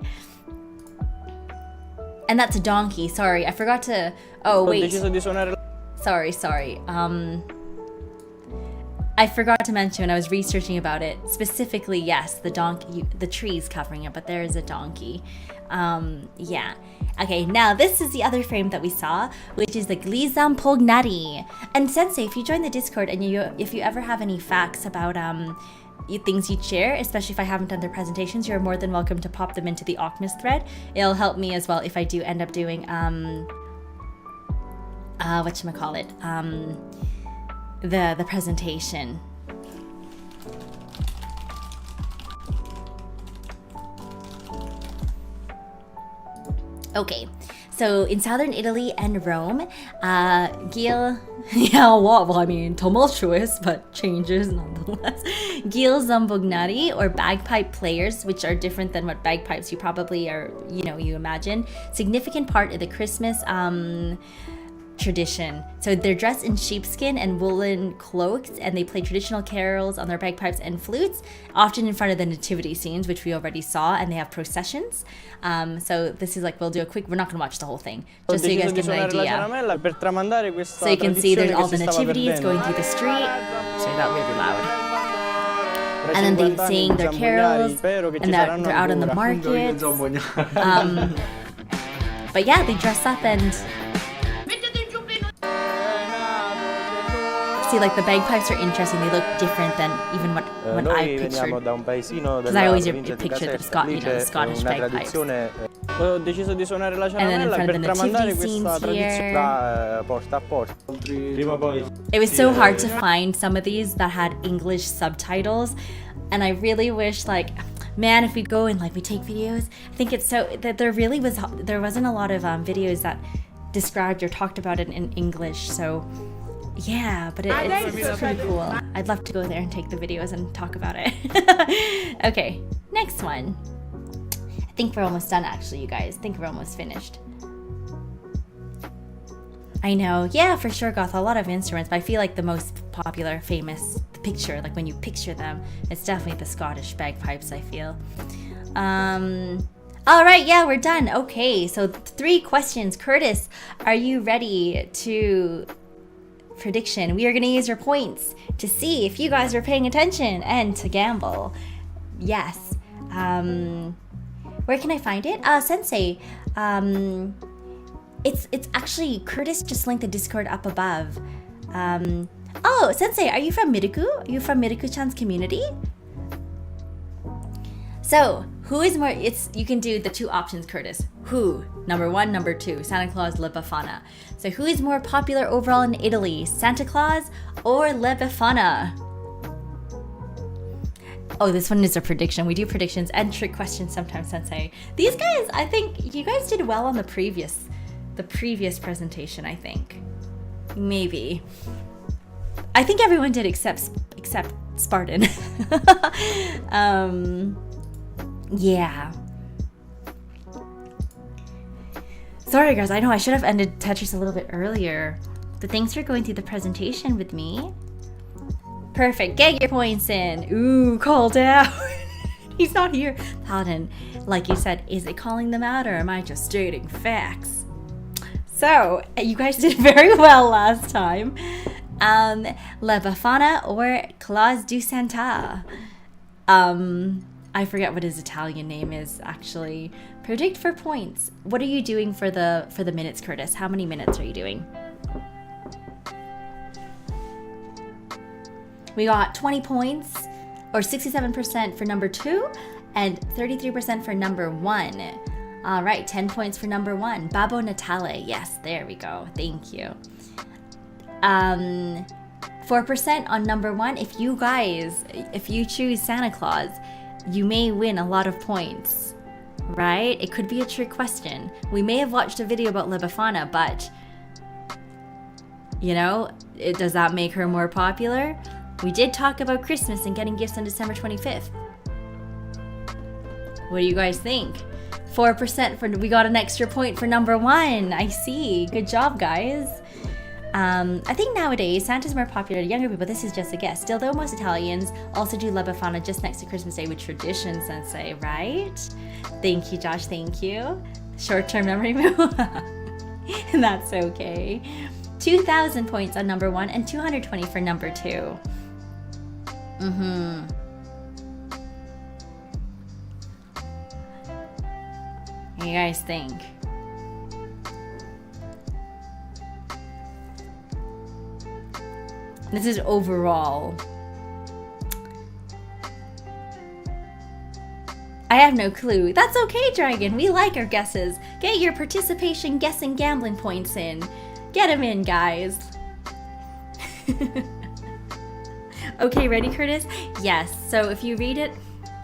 And that's a donkey. Sorry, I forgot to... Oh, wait. Sorry. I forgot to mention when I was researching about it, specifically, yes, the donkey, the trees covering it, but there is a donkey. Yeah. Okay, now this is the other frame that we saw, which is the Glizam Pognari. And Sensei, if you join the Discord and if you ever have any facts about things you'd share, especially if I haven't done their presentations, you're more than welcome to pop them into the Awkmas thread. It'll help me as well if I do end up doing whatchamacallit, the presentation. Okay, so in southern Italy and Rome, Gil, well, I mean, tumultuous, but changes nonetheless. Gil Zambognari, or bagpipe players, which are different than what bagpipes you probably are, you imagine. Significant part of the Christmas tradition. So they're dressed in sheepskin and woolen cloaks, and they play traditional carols on their bagpipes and flutes, often in front of the nativity scenes, which we already saw, and they have processions. So this is like, we'll do a quick, we're not going to watch the whole thing, just so you guys get an idea. So you can see there's all the nativities going through the street. Sorry, that really loud. And then they sing their carols, and they're out in the markets. But yeah, they dress up and... See, like the bagpipes are interesting. They look different than even what I pictured. Because I always pictured the Scottish bagpipes. And then in front of the nativity scenes here. It was so hard to find some of these that had English subtitles, and I really wish, like, man, if we go and like we take videos, I think it's so that there wasn't a lot of videos that described or talked about it in English. So. Yeah, but it's pretty cool. I'd love to go there and take the videos and talk about it. Okay, next one. I think we're almost done, actually, you guys. I think we're almost finished. I know. Yeah, for sure, Goth. A lot of instruments, but I feel like the most popular, famous picture, like when you picture them, it's definitely the Scottish bagpipes, I feel. All right, yeah, we're done. Okay, so 3 questions. Curtis, are you ready to... prediction? We are going to use your points to see if you guys are paying attention and to gamble. Yes. Where can I find it? Sensei. It's actually, Curtis just linked the Discord up above. Oh, Sensei, are you from Miruku? Are you from Miruku-chan's community? So, who is more, you can do the 2 options, Curtis. Who? Number 1, number 2, Santa Claus, La Befana. So who is more popular overall in Italy, Santa Claus or La Befana? Oh, this one is a prediction. We do predictions and trick questions sometimes, Sensei. These guys, I think you guys did well on the previous presentation, I think. Maybe. I think everyone did except Spartan. Yeah. Sorry guys, I know I should have ended Tetris a little bit earlier, but thanks for going through the presentation with me. Perfect, get your points in. Ooh, called out. He's not here. Paladin, like you said, is it calling them out or am I just stating facts? So, you guys did very well last time. La Befana or Claus du Santa. I forget what his Italian name is, actually. Predict for points. What are you doing for the minutes, Curtis? How many minutes are you doing? We got 20 points, or 67% for number 2, and 33% for number 1. All right, 10 points for number 1. Babbo Natale. Yes, there we go. Thank you. 4% on number 1. If you choose Santa Claus, you may win a lot of points, right? It could be a trick question. We may have watched a video about La Befana, but, does that make her more popular? We did talk about Christmas and getting gifts on December 25th. What do you guys think? 4% for, we got an extra point for number 1. I see. Good job, guys. I think nowadays Santa's more popular to younger people. This is just a guess. Still, though, most Italians also do La Befana just next to Christmas Day with tradition, Sensei, right? Thank you, Josh. Thank you. Short-term memory move. That's okay. 2,000 points on number 1 and 220 for number 2. What do you guys think? This is overall. I have no clue. That's okay, Dragon. We like our guesses. Get your participation guessing gambling points in. Get them in, guys. Okay, ready, Curtis? Yes. So if you read it,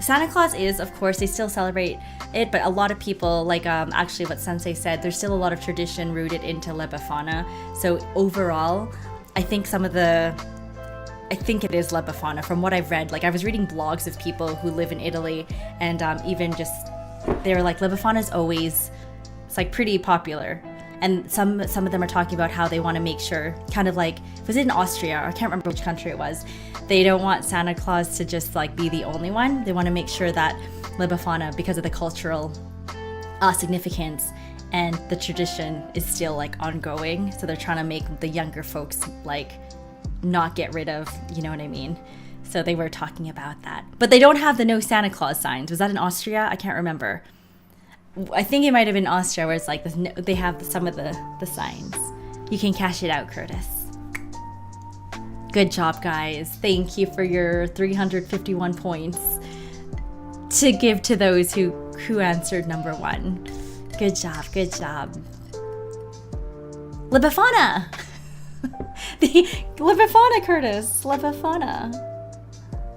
Santa Claus is, of course, they still celebrate it, but a lot of people, like actually what Sensei said, there's still a lot of tradition rooted into La Befana. So overall, I think it is La Befana from what I've read. Like, I was reading blogs of people who live in Italy, and even just, they were like, La Befana is always, it's like pretty popular. And some of them are talking about how they want to make sure, kind of like, was it in Austria? I can't remember which country it was. They don't want Santa Claus to just like be the only one. They want to make sure that La Befana, because of the cultural significance and the tradition, is still like ongoing. So they're trying to make the younger folks like not get rid of, you know what I mean? So they were talking about that. But they don't have the no Santa Claus signs. Was that in Austria? I can't remember. I think it might have been Austria, where it's like they have some of the signs. You can cash it out, Curtis. Good job, guys. Thank you for your 351 points to give to those who answered number 1. Good job, good job. La Befana! La Befana, Curtis. La Befana.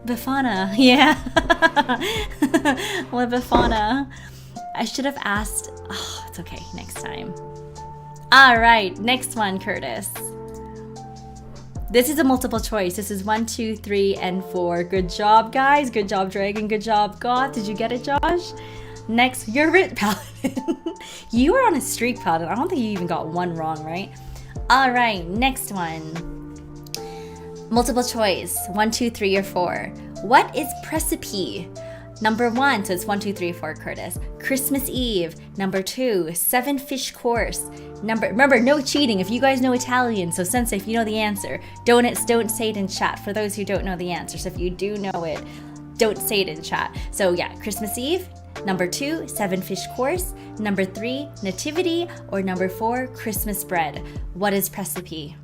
Befana, yeah. La Befana. I should have asked. Oh, it's okay. Next time. All right. Next one, Curtis. This is a multiple choice. This is 1, 2, 3, and 4. Good job, guys. Good job, Dragon. Good job, Goth. Did you get it, Josh? Next, you're it, Paladin. You were on a streak, Paladin. I don't think you even got one wrong, right? All right. Next one. Multiple choice. 1, 2, 3, or 4. What is Precipe? Number 1, so it's 1, 2, 3, 4, Curtis. Christmas Eve. Number 2, 7-fish course. Remember, no cheating. If you guys know Italian, so Sensei, if you know the answer, don't say it in chat for those who don't know the answer. So if you do know it, don't say it in chat. So yeah, Christmas Eve. Number 2, 7-fish course. Number 3, nativity. Or number 4, Christmas bread. What is Precipe?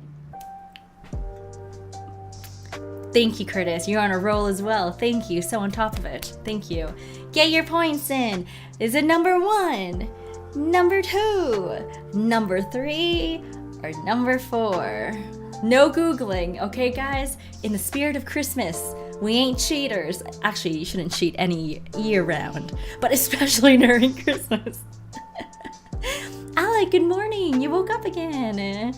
Thank you, Curtis. You're on a roll as well. Thank you. So on top of it. Thank you. Get your points in. Is it number 1, number 2, number 3, or number 4? No Googling, okay, guys? In the spirit of Christmas, we ain't cheaters. Actually, you shouldn't cheat any year round, but especially during Christmas. Alec, good morning. You woke up again.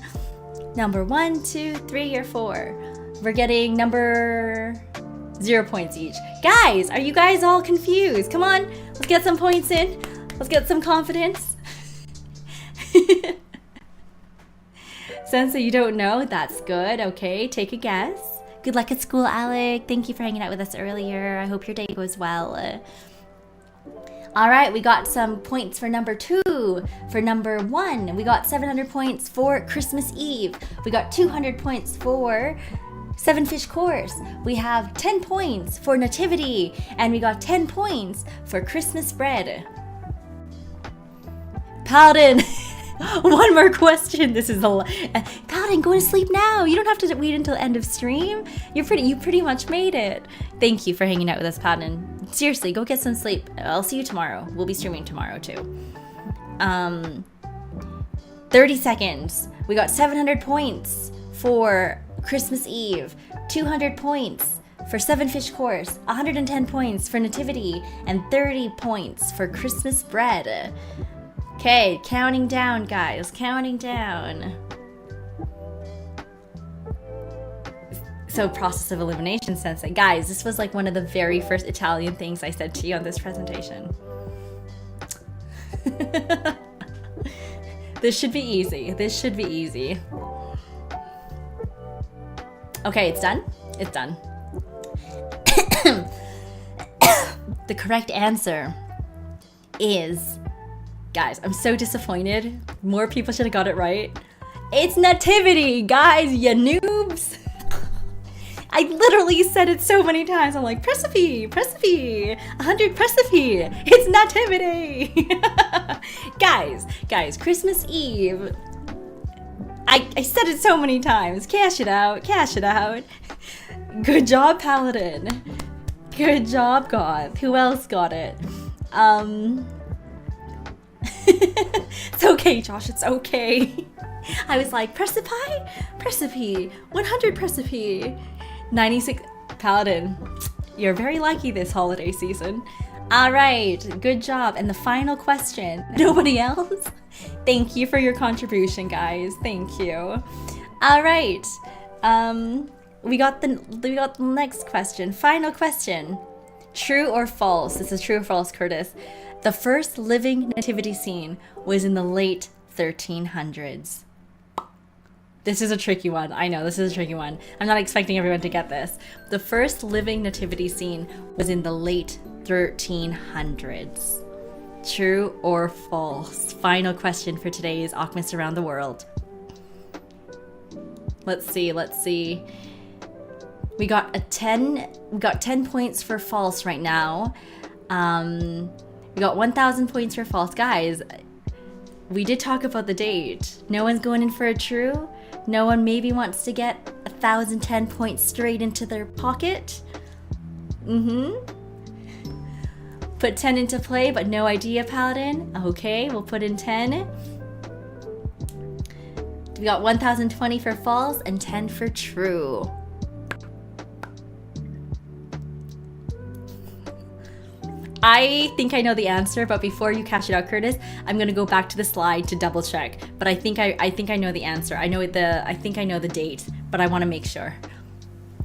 Number 1, 2, 3, or 4. We're getting number 0 points each. Guys, are you guys all confused? Come on, let's get some points in. Let's get some confidence. Sensei, you don't know? That's good. Okay, take a guess. Good luck at school, Alec. Thank you for hanging out with us earlier. I hope your day goes well. All right, we got some points for number 2. For number 1, we got 700 points for Christmas Eve. We got 200 points for 7-fish course. We have 10 points for nativity, and we got 10 points for Christmas bread. Paladin, one more question. This is Paladin, go to sleep now. You don't have to wait until end of stream. You pretty much made it. Thank you for hanging out with us, Paladin. Seriously, go get some sleep. I'll see you tomorrow. We'll be streaming tomorrow too. 30 seconds. We got 700 points for Christmas Eve, 200 points for 7-fish course, 110 points for nativity, and 30 points for Christmas bread. Okay, counting down, guys, counting down. So process of elimination, Sensei. Guys, this was like one of the very first Italian things I said to you on this presentation. This should be easy. This should be easy. Okay, it's done. It's done. The correct answer is, guys, I'm so disappointed. More people should have got it right. It's nativity, guys, you noobs. I literally said it so many times. I'm like, Precipe, 100 Precipe. It's nativity. Guys, Christmas Eve. I said it so many times. Cash it out. Good job, Paladin. Good job, Goth. Who else got it? It's okay, Josh, it's okay. I was like, Precipe, 100 Precipe. 96 Paladin. You're very lucky this holiday season. All right, good job. And the final question. Nobody else? Thank you for your contribution, guys. Thank you. All right. We got the next question. Final question. True or false? This is true or false, Curtis. The first living nativity scene was in the late 1300s. This is a tricky one. I know, this is a tricky one. I'm not expecting everyone to get this. The first living nativity scene was in the late 1300s. True or false? Final question for today's Awkmas Around the World. Let's see. We got 10 points for false right now. We got 1,000 points for false. Guys, we did talk about the date. No one's going in for a true? No one maybe wants to get 1,010 points straight into their pocket? Put 10 into play, but no idea, Paladin. Okay, we'll put in 10. We got 1,020 for false and 10 for true. I think I know the answer, but before you cash it out, Curtis, I'm gonna go back to the slide to double check. But I think I know the answer. I think I know the date, but I want to make sure.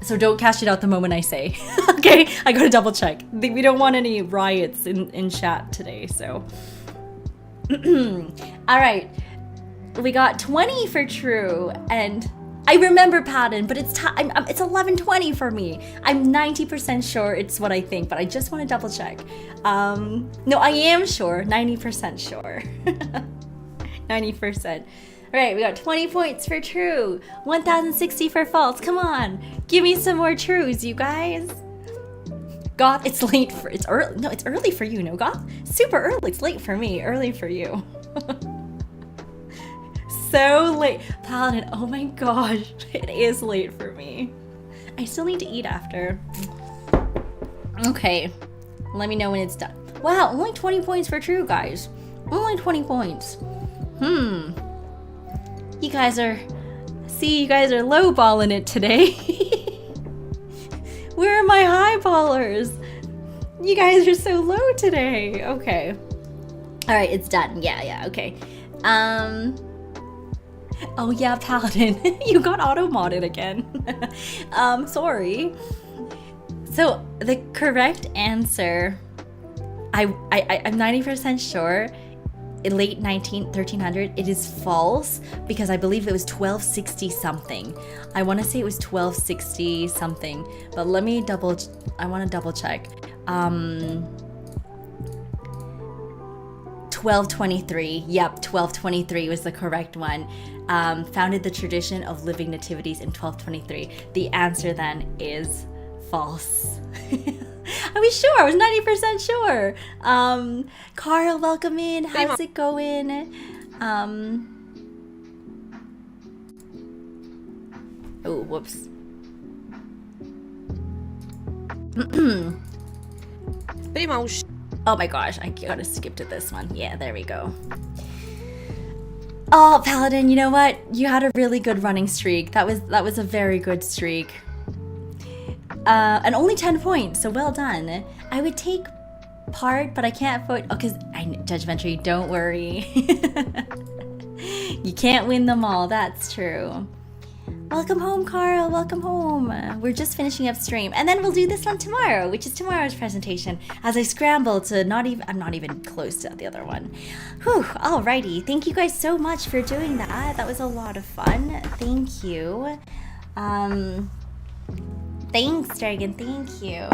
So don't cash it out the moment I say. Okay, I gotta double check. We don't want any riots in chat today, so. All right, we got 20 for true, and I remember Paladin, but it's 11:20 for me. I'm 90% sure it's what I think, but I just want to double check. No, I am sure, 90% sure. 90%. All right, we got 20 points for true, 1,060 for false. Come on, give me some more trues, you guys. Goth, it's early. No, it's early for you, no, Goth? Super early. It's late for me, early for you. So late. Paladin, oh my gosh, it is late for me. I still need to eat after. Okay, let me know when it's done. Wow, only 20 points for true, guys. Only 20 points. You guys are lowballing it today. Where are my high ballers? You guys are so low today. Okay. All right, it's done. Yeah, okay. Oh yeah, Paladin, you got auto-modded again. Sorry. So the correct answer, I'm 90% sure, in late 1300, it is false, because I believe it was 1260 something. I want to say it was 1260 something, but let me I want to double check. 1223. Yep, 1223 was the correct one. Founded the tradition of living nativities in 1223. The answer then is false. I was sure. I was 90% sure. Carl, welcome in. How's it going? Oh, whoops. Oh my gosh, I gotta skip to this one. Yeah, there we go. Oh, Paladin, you know what? You had a really good running streak. That was a very good streak. And only 10 points, so well done. I would take part, but I can't vote. Oh, because Judge Ventry, don't worry. You can't win them all, that's true. Welcome home, Carl. Welcome home. We're just finishing up stream. And then we'll do this one tomorrow, which is tomorrow's presentation. As I scramble to I'm not even close to the other one. Whew, alrighty. Thank you guys so much for doing that. That was a lot of fun. Thank you. Thanks, Dragon. Thank you.